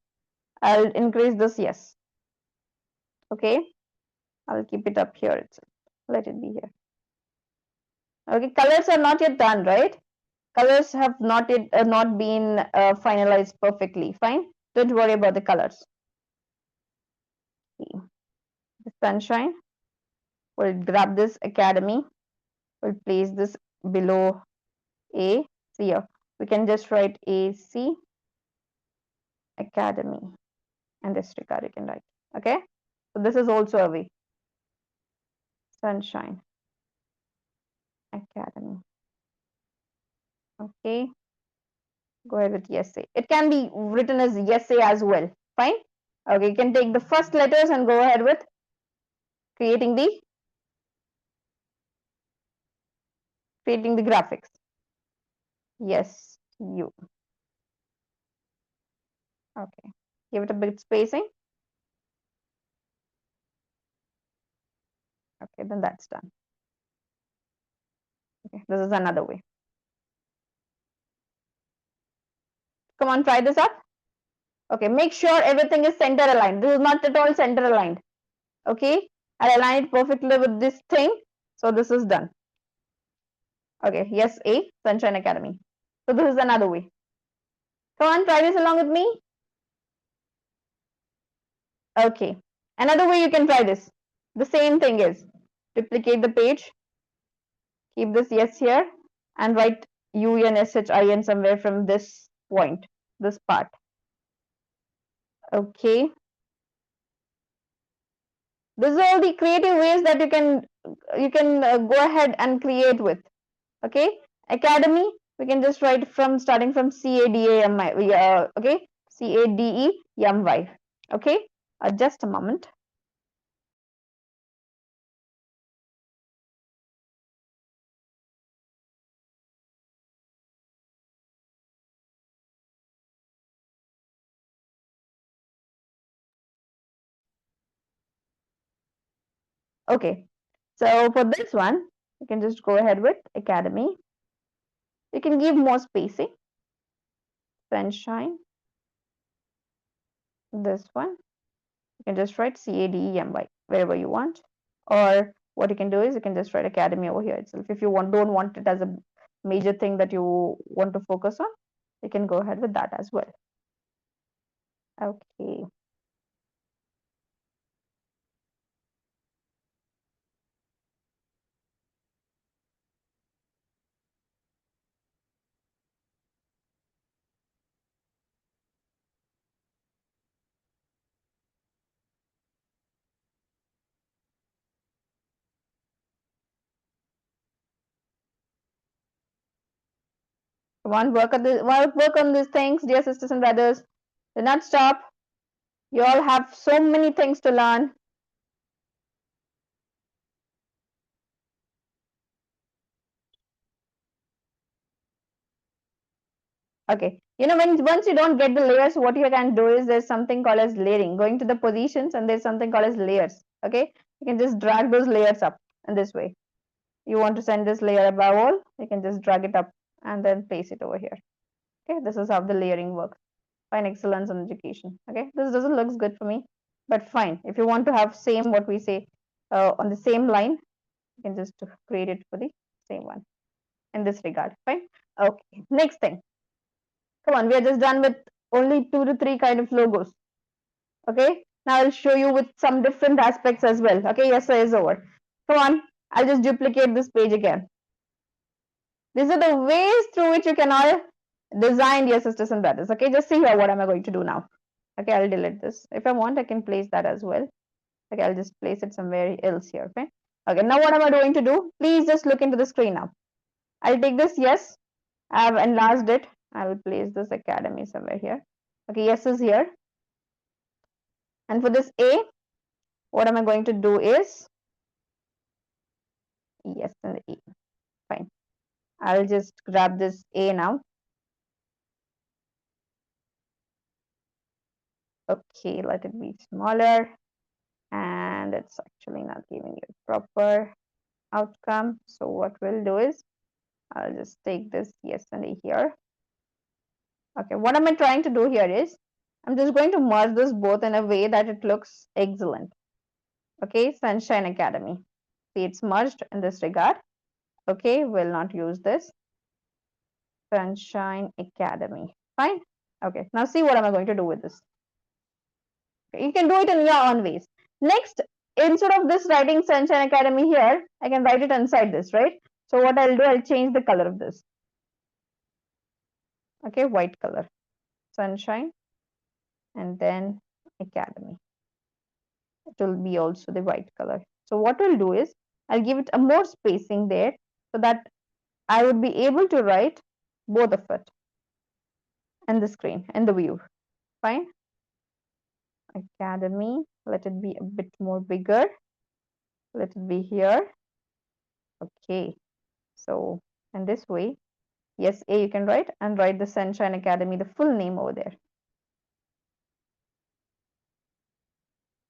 I'll increase this yes. Okay, I'll keep it up here itself. Let it be here. Okay, colors are not yet done, right? Colors have not yet not been finalized perfectly. Fine. Don't worry about the colors. Okay. The sunshine. We'll grab this academy. We'll place this below A. See here. We can just write AC Academy. And this regard you can write. Okay. So this is also a way. Sunshine Academy. Okay. Go ahead with yes say. It can be written as yes say as well. Fine. Okay. You can take the first letters and go ahead with creating the graphics. Yes, you. Okay. Give it a bit spacing. Okay, then that's done. Okay, this is another way. Come on, try this up. Okay, make sure everything is center aligned. This is not at all center aligned. Okay, I'll align it perfectly with this thing. So this is done. Okay, yes, A, Sunshine Academy. So this is another way. Come on, try this along with me. Okay, another way you can try this. The same thing is duplicate the page, keep this yes here, and write UNSHIN somewhere from this point, this part. Okay. These are all the creative ways that you can go ahead and create with. Okay. Academy, we can just write from starting from CADAMY. Okay. CADEMY. Okay. Just a moment. Okay. So for this one, you can just go ahead with Academy. You can give more spacing. Sunshine. This one. You can just write CADEMY wherever you want. Or what you can do is you can just write Academy over here itself. If you don't want it as a major thing that you want to focus on, you can go ahead with that as well. Okay. Come on, work on these things, dear sisters and brothers. Do not stop. You all have so many things to learn. Okay. You know, when once you don't get the layers, what you can do is there's something called as layering. Going to the positions and there's something called as layers. Okay. You can just drag those layers up in this way. You want to send this layer above all, you can just drag it up and then place it over here. Okay. This is how the layering works. Fine. Excellence in education. Okay. This doesn't look good for me, but fine. If you want to have same what we say on the same line, you can just create it for the same one in this regard. Fine. Okay. Next thing. Come on, we are just done with only 2 to 3 kind of logos. Okay, now I'll show you with some different aspects as well. Okay, yes, sir, is over. Come on, I'll just duplicate this page again. These are the ways through which you can all design your sisters and brothers. Okay, just see here what am I going to do now. Okay, I'll delete this. If I want, I can place that as well. Okay, I'll just place it somewhere else here. Okay, okay, now what am I going to do? Please just look into the screen now. I'll take this yes. I have enlarged it. I will place this academy somewhere here. Okay, yes is here. And for this A, what am I going to do is yes and E. Fine. I'll just grab this A now. Okay, let it be smaller. And it's actually not giving you proper outcome. So what we'll do is I'll just take this yes and A here. Okay, what am I trying to do here is I'm just going to merge this both in a way that it looks excellent. Okay, Sunshine Academy. See, it's merged in this regard. Okay, we'll not use this. Sunshine Academy. Fine. Okay, now see what am I going to do with this. Okay, you can do it in your own ways. Next, instead of this writing Sunshine Academy here, I can write it inside this, right? So what I'll do, I'll change the color of this. Okay, white color. Sunshine and then Academy. It will be also the white color. So what we'll do is, I'll give it a more spacing there so that I would be able to write both of it in the screen, in the view. Fine. Academy, let it be a bit more bigger. Let it be here. Okay. So in this way, yes, A you can write and write the Sunshine Academy, the full name over there.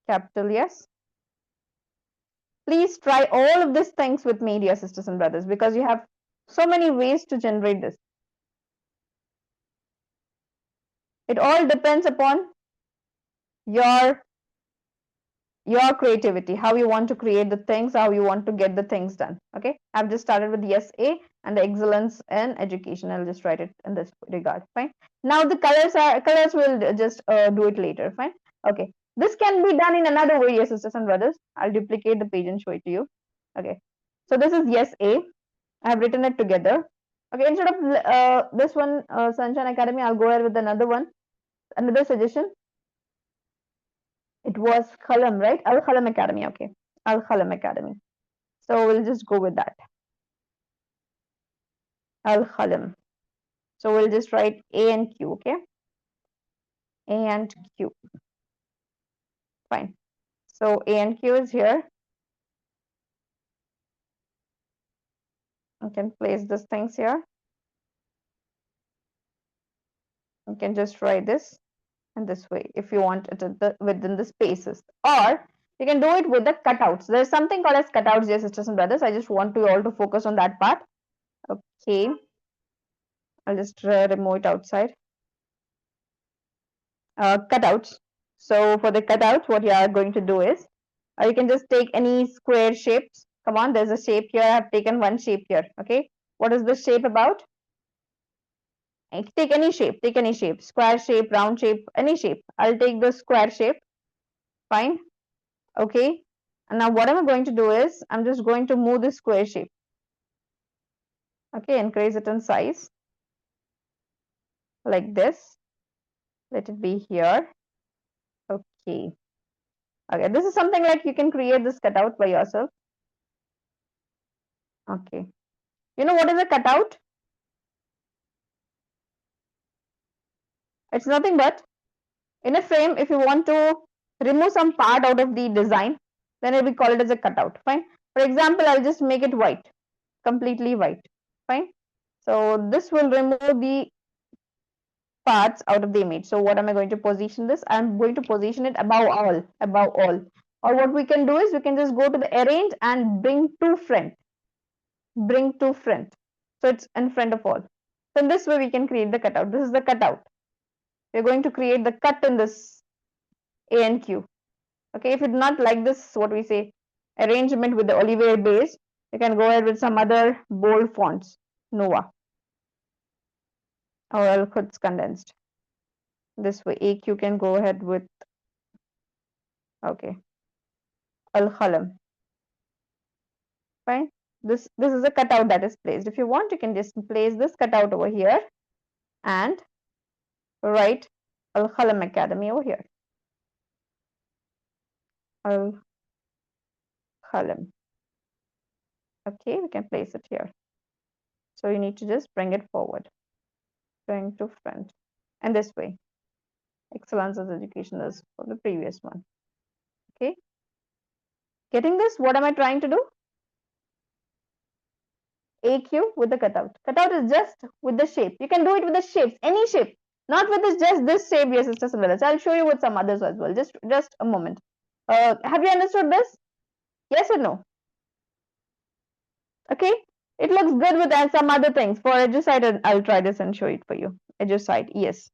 Capital yes. Please try all of these things with me, dear sisters and brothers, because you have so many ways to generate this. It all depends upon your creativity, how you want to create the things, how you want to get the things done. Okay, I've just started with yes A and the excellence in education. I'll just write it in this regard. Fine. Now the colors will just do it later. Fine. Okay, this can be done in another way, yes, sisters and brothers. I'll duplicate the page and show it to you. Okay, so this is yes A. I have written it together. Okay, instead of this one, Sunshine Academy, I'll go ahead with another one. Another suggestion. It was Khalam, right? Al Khalam Academy. Okay, Al Khalam Academy. So we'll just go with that. Al Khalam. So we'll just write A and Q. Okay, A and Q. Fine. So A and Q is here. You can place these things here. You can just write this in this way if you want it within the spaces, or you can do it with the cutouts. There's something called as cutouts, dear sisters and brothers. I just want you all to focus on that part. Okay, I'll just remove it outside. Cutouts. So for the cutouts, what you are going to do is, you can just take any square shapes. Come on, there's a shape here. I have taken one shape here. Okay, what is the shape about? Take any shape, square shape, round shape, any shape. I'll take the square shape. Fine. Okay. And now what am I going to do is I'm just going to move this square shape. Okay, increase it in size like this. Let it be here. Okay. Okay, this is something like you can create this cutout by yourself. Okay. You know what is a cutout? It's nothing but in a frame, if you want to remove some part out of the design, then we call it as a cutout. Fine. For example, I'll just make it white, completely white. Fine. So this will remove the parts out of the image. So what am I going to position this? I'm going to position it above all, above all. Or what we can do is we can just go to the arrange and bring to front, bring to front. So it's in front of all. So in this way we can create the cutout. This is the cutout. We're going to create the cut in this A and Q. Okay, if you do not like this, what we say, arrangement with the Olivier base, you can go ahead with some other bold fonts, Nova, or Al-Quds condensed. This way, AQ can go ahead with, okay, Al-Khalam. Fine. This is a cutout that is placed. If you want, you can just place this cutout over here and write Al-Khalam Academy over here. Al-Khalam. Okay, we can place it here. So you need to just bring it forward, bring to front, and this way. Excellence as education is for the previous one. Okay. Getting this? What am I trying to do? AQ with the cutout. Cutout is just with the shape. You can do it with the shapes, any shape. Not with this, just this shape, yes, sisters and brothers. I'll show you with some others as well. Just a moment. Have you understood this? Yes or no? Okay. It looks good with some other things. For EDU-SITE, I'll try this and show it for you. EDU-SITE, yes.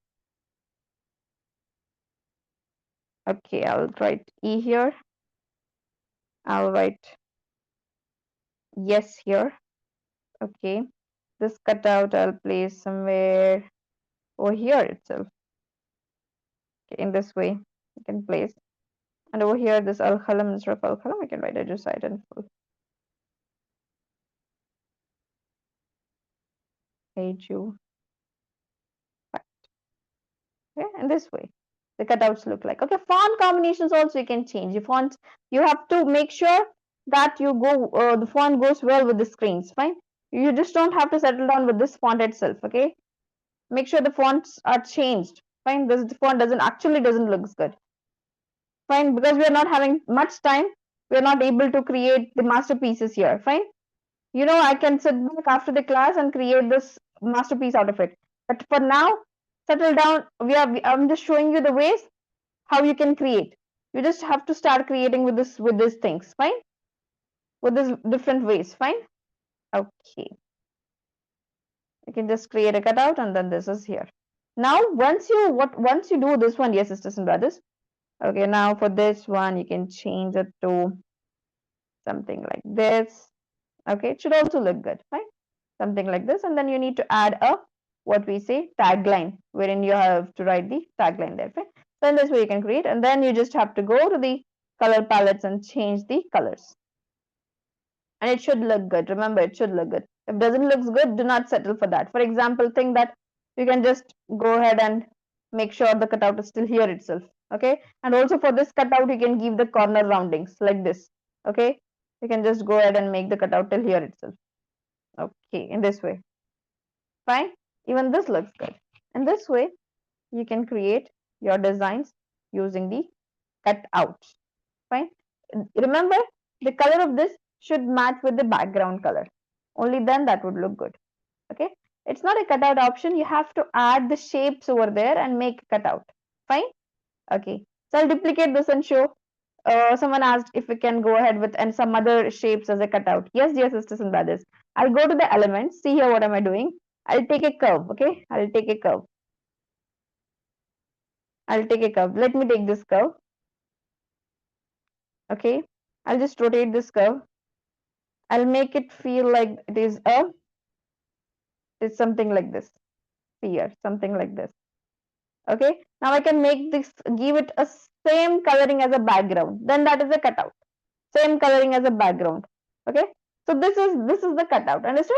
Okay, I'll write E here. I'll write yes here. Okay. This cutout I'll place somewhere over here itself. Okay, in this way, you can place. And over here, this Al-Khalam, instead of Al-Khalam, we can write EDU-SITE in full. EDU-SITE. Okay, and this way, the cutouts look like. Okay, font combinations also you can change. The fonts, you have to make sure that the font goes well with the screens. Fine. You just don't have to settle down with this font itself. Okay. Make sure the fonts are changed. Fine. This font doesn't look good. Fine, because we are not having much time, we are not able to create the masterpieces here. Fine. You know, I can sit back after the class and create this masterpiece out of it. But for now, settle down. I'm just showing you the ways how you can create. You just have to start creating with these things. Fine. With these different ways. Fine. Okay. You can just create a cutout and then this is here. Now, once you do this one, yes, sisters and brothers. Okay, now for this one, you can change it to something like this. Okay, it should also look good, right? Something like this, and then you need to add a what we say tagline, wherein you have to write the tagline there. Right? So in this way you can create, and then you just have to go to the color palettes and change the colors, and it should look good. Remember, it should look good. If it doesn't look good, do not settle for that. For example, think that you can just go ahead and make sure the cutout is still here itself. Okay, and also for this cutout, you can give the corner roundings like this. Okay, you can just go ahead and make the cutout till here itself. Okay, in this way. Fine. Even this looks good. In this way, you can create your designs using the cutouts. Fine. Remember, the color of this should match with the background color. Only then that would look good. Okay. It's not a cutout option. You have to add the shapes over there and make a cutout. Fine. Okay. So I'll duplicate this and show. Someone asked if we can go ahead with and some other shapes as a cutout. Yes, dear sisters and brothers. I'll go to the elements. See here what am I doing? I'll take a curve. Okay. I'll take a curve. I'll take a curve. Let me take this curve. Okay. I'll just rotate this curve. I'll make it feel like it's something like this. here, something like this. Okay, now I can make this, give it a same coloring as a background, then that is a cutout. Same coloring as a background. Okay, so this is the cutout. Understood?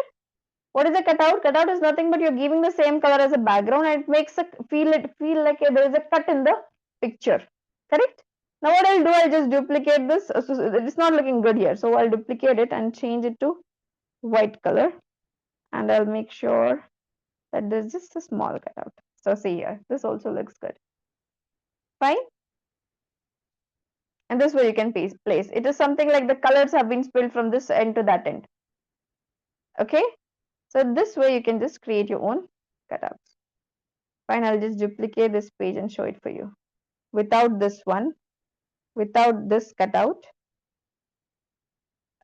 What is a cutout? Cutout is nothing but you're giving the same color as a background and it makes a feel like there is a cut in the picture. Correct? Now what I'll do, I'll just duplicate this. So it's not looking good here, so I'll duplicate it and change it to white color, and I'll make sure that there's just a small cutout. So see here, this also looks good. Fine. And this way you can place. It is something like the colors have been spilled from this end to that end. Okay. So this way you can just create your own cutouts. Fine, I'll just duplicate this page and show it for you. Without this one, without this cutout.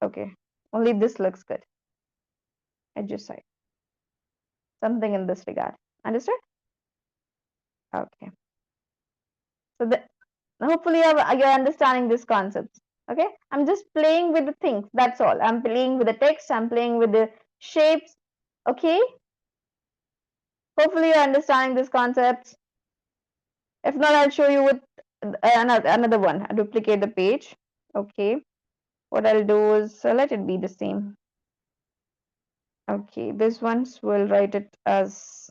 Okay, only this looks good. EDU-SITE. Something in this regard. Understood? Okay. So hopefully you're understanding these concepts. Okay, I'm just playing with the things. That's all. I'm playing with the text. I'm playing with the shapes. Okay. Hopefully you're understanding these concepts. If not, I'll show you with another one. I'll duplicate the page. Okay. What I'll do is let it be the same. Okay, this ones will write it as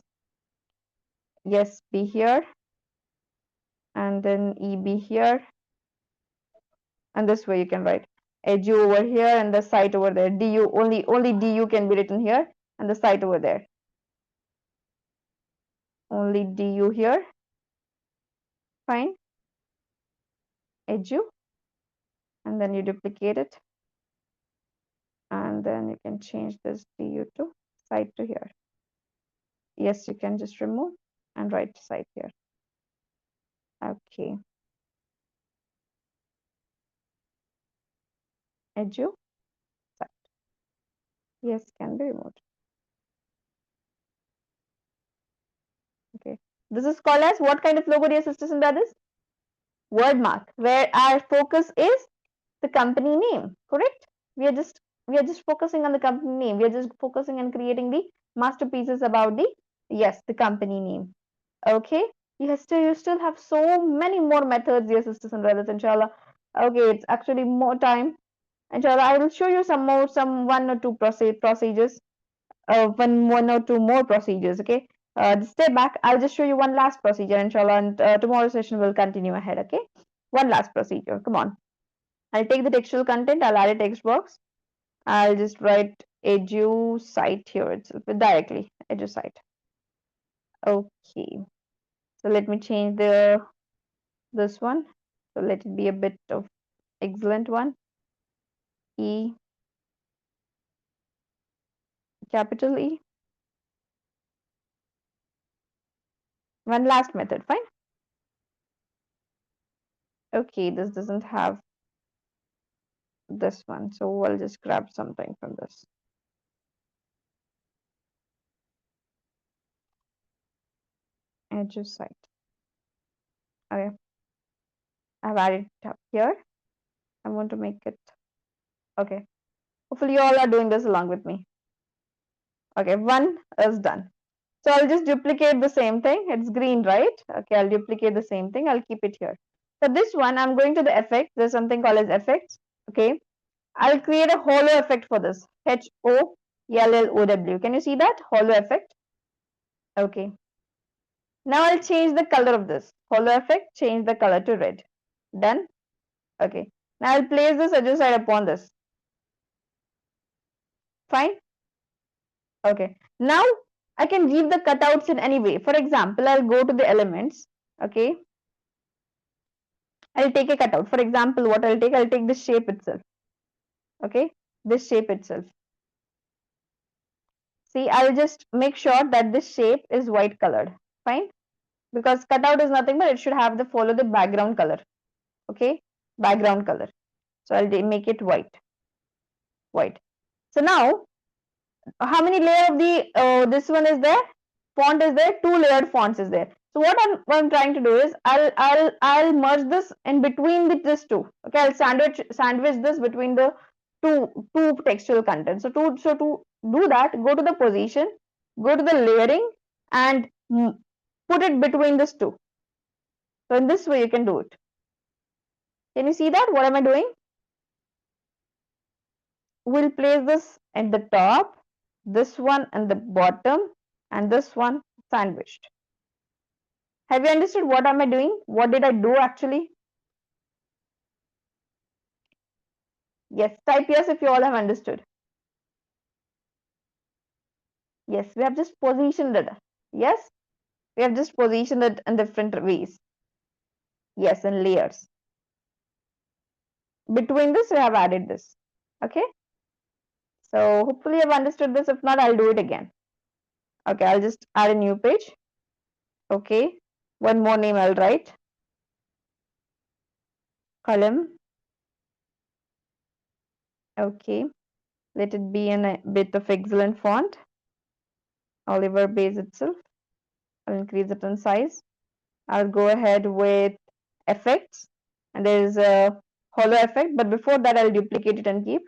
yes be here, and then EB here, and this way you can write EDU over here and the site over there. DU only DU can be written here and the site over there. Only DU here. Fine. EDU, and then you duplicate it, and then you can change this DU to site to here. Yes, you can just remove and write site here. Okay. EDU-SITE. Yes, can be removed. Okay. This is called as what kind of logo, dear sisters and brothers? WordMark, where our focus is the company name. Correct? We are just focusing on the company name. We are just focusing on creating the masterpieces about the company name. Okay. You still have so many more methods, dear sisters and brothers, inshallah. Okay, it's actually more time. Inshallah, I will show you some one or two procedures, one or two more procedures. Okay, stay back. I'll just show you one last procedure, inshallah, and tomorrow's session will continue ahead. Okay, one last procedure. Come on. I'll take the textual content. I'll add a text box. I'll just write EDU-SITE here itself directly. EDU-SITE. Okay. So let me change this one. So let it be a bit of excellent one. E, capital E. One last method, fine. Okay, this doesn't have this one, so I'll just grab something from this. EDU-SITE. Okay, I've added it up here. I want to make it okay. Hopefully you all are doing this along with me. Okay, one is done. So I'll just duplicate the same thing. It's green, right? Okay, I'll duplicate the same thing. I'll keep it here. For this one, I'm going to the effect. There's something called as effects. Okay, I'll create a hollow effect for this. HOLLOW. Can you see that? Hollow effect. Okay. Now I'll change the color of this. Hollow effect, change the color to red. Done. Okay. Now I'll place this EDU-SITE upon this. Fine. Okay. Now I can give the cutouts in any way. For example, I'll go to the elements. Okay. I'll take a cutout. For example, what I'll take this shape itself. Okay. This shape itself. See, I'll just make sure that this shape is white colored. Fine. Because cutout is nothing but it should have follow the background color. Okay. Background color. So I'll make it white. White. So now, how many layer of the this one is there? Font is there. 2 layered fonts is there. So what I'm trying to do is I'll merge this in between this two. Okay, I'll sandwich this between the two textual contents. So to do that, go to the position, go to the layering, and put it between these two. So in this way you can do it. Can you see that? What am I doing? We'll place this at the top, this one at the bottom, and this one sandwiched. Have you understood what am I doing? What did I do actually? Yes, type yes if you all have understood. Yes, we have just positioned it. Yes, we have just positioned it in different ways. Yes, in layers. Between this, we have added this. Okay. So hopefully you've understood this. If not, I'll do it again. Okay, I'll just add a new page. Okay. One more name I'll write. Column. Okay. Let it be in a bit of excellent font. Oliver Base itself. I'll increase it in size. I'll go ahead with effects. And there is a hollow effect. But before that, I'll duplicate it and keep.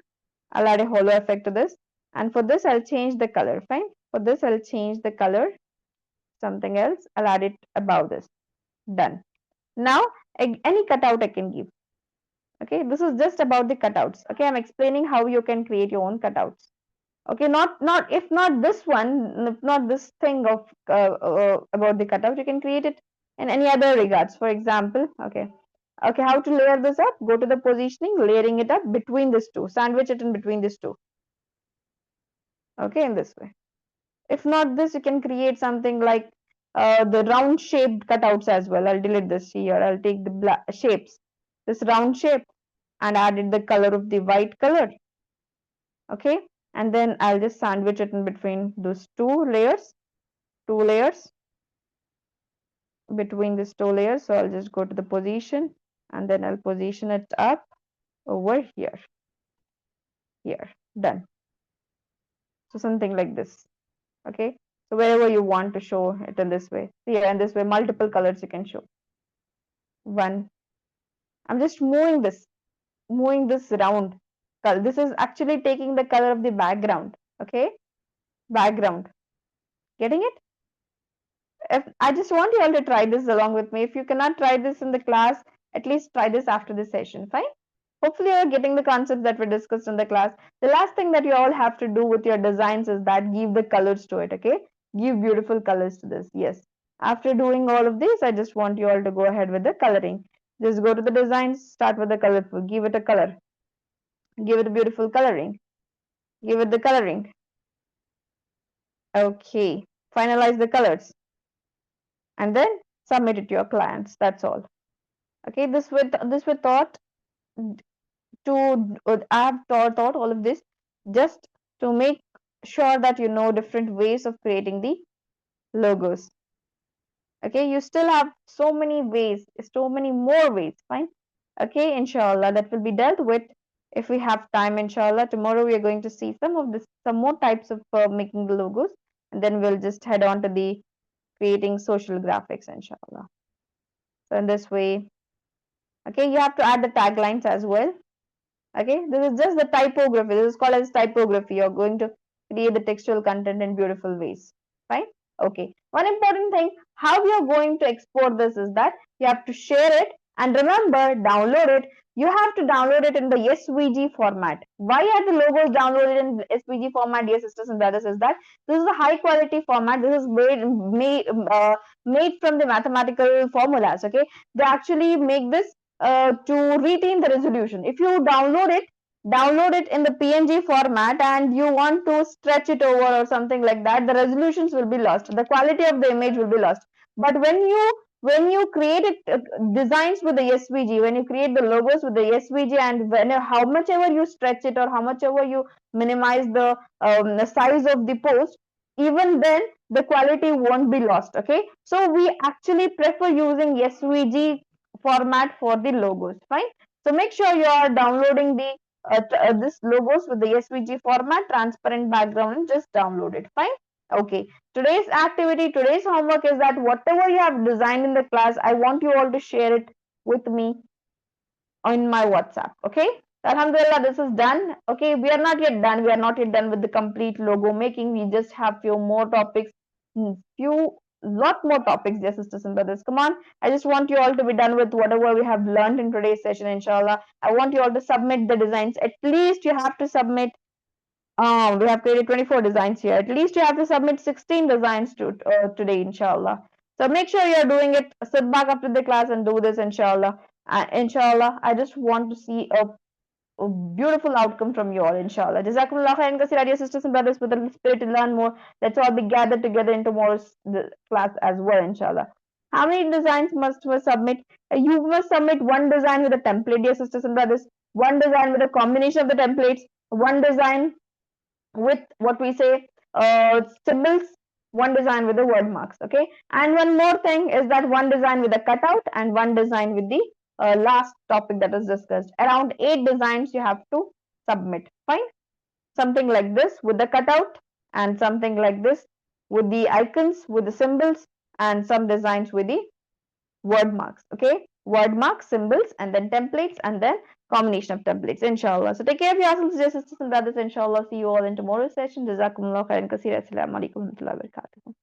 I'll add a hollow effect to this. And for this, I'll change the color. Fine. For this, I'll change the color. Something else. I'll add it above this. Done. Now, any cutout I can give. Okay, this is just about the cutouts. Okay, I'm explaining how you can create your own cutouts. Okay, not if not this one, if not this thing of about the cutout, you can create it in any other regards. For example, okay, how to layer this up? Go to the positioning, layering it up between these two, sandwich it in between these two. Okay, in this way. If not this, you can create something like the round shaped cutouts as well. I'll delete this here. I'll take the black shapes, this round shape, and added the color of the white color. Okay, and then I'll just sandwich it in between those two layers, between these two layers. So I'll just go to the position and then I'll position it up over here. Done. So something like this. Okay, so wherever you want to show it in this way, see, in this way multiple colors you can show. One, I'm just moving this round. This is actually taking the color of the background. Okay, background, getting it? If I just want you all to try this along with me. If you cannot try this in the class, at least try this after the session. Fine. Hopefully you're getting the concepts that were discussed in the class. The last thing that you all have to do with your designs is that give the colors to it. Okay, give beautiful colors to this. Yes, after doing all of this, I just want you all to go ahead with the coloring. Just go to the designs, start with the colorful, give it a color, give it a beautiful coloring, give it the coloring. Okay, finalize the colors and then submit it to your clients. That's all. Okay, this were taught to I have taught all of this just to make sure that you know different ways of creating the logos. Okay, you still have so many ways, so many more ways. Fine. Okay, inshallah, that will be dealt with if we have time. Inshallah, tomorrow we are going to see some more types of making the logos, and then we'll just head on to the creating social graphics. Inshallah. So in this way, okay, you have to add the taglines as well. Okay, this is just the typography. This is called as typography. You're going to create the textual content in beautiful ways. Fine. Okay, one important thing, how we are going to export this is that you have to share it, and remember, download it. You have to download it in the SVG format. Why are the logos downloaded in SVG format, dear sisters and brothers? Is that this is a high quality format. This is made from the mathematical formulas. Okay, they actually make this to retain the resolution. If you download it in the PNG format and you want to stretch it over or something like that, the resolutions will be lost. The quality of the image will be lost. But when you create it, designs with the SVG, when you create the logos with the SVG, and how much ever you stretch it or how much ever you minimize the size of the post, even then the quality won't be lost. Okay, so we actually prefer using SVG format for the logos. Fine. So make sure you are downloading the this logos with the SVG format, transparent background, and just download it. Fine. Okay. Today's activity, today's homework is that whatever you have designed in the class, I want you all to share it with me on my WhatsApp. Okay. Alhamdulillah, this is done. Okay, we are not yet done. We are not yet done with the complete logo making. We just have few more topics, few lot more topics, dear sisters and brothers. Come on, I just want you all to be done with whatever we have learned in today's session, inshallah. I want you all to submit the designs. At least you have to submit, we have created 24 designs here. At least you have to submit 16 designs today, inshallah. So make sure you're doing it. Sit back after the class and do this, inshallah. Inshallah, I just want to see a beautiful outcome from you all, inshallah. Jazakumullah khairan kaseera, dear sisters and brothers, with the spirit to learn more. Let's all be gathered together in tomorrow's class as well, inshallah. How many designs must we submit? You must submit one design with a template, dear sisters and brothers, one design with a combination of the templates, one design with what we say symbols, one design with the word marks. Okay, and one more thing is that one design with a cutout and one design with the last topic that is discussed. Around 8 designs you have to submit. Fine, something like this with the cutout, and something like this with the icons, with the symbols, and some designs with the word marks. Okay, word marks, symbols, and then templates, and then combination of templates, inshallah. So take care of yourselves, dear sisters and brothers, inshallah. See you all in tomorrow's session. Jazakumullah khairan kaseera. Assalamu alaikum wa rahmatullahi wa barakatuh.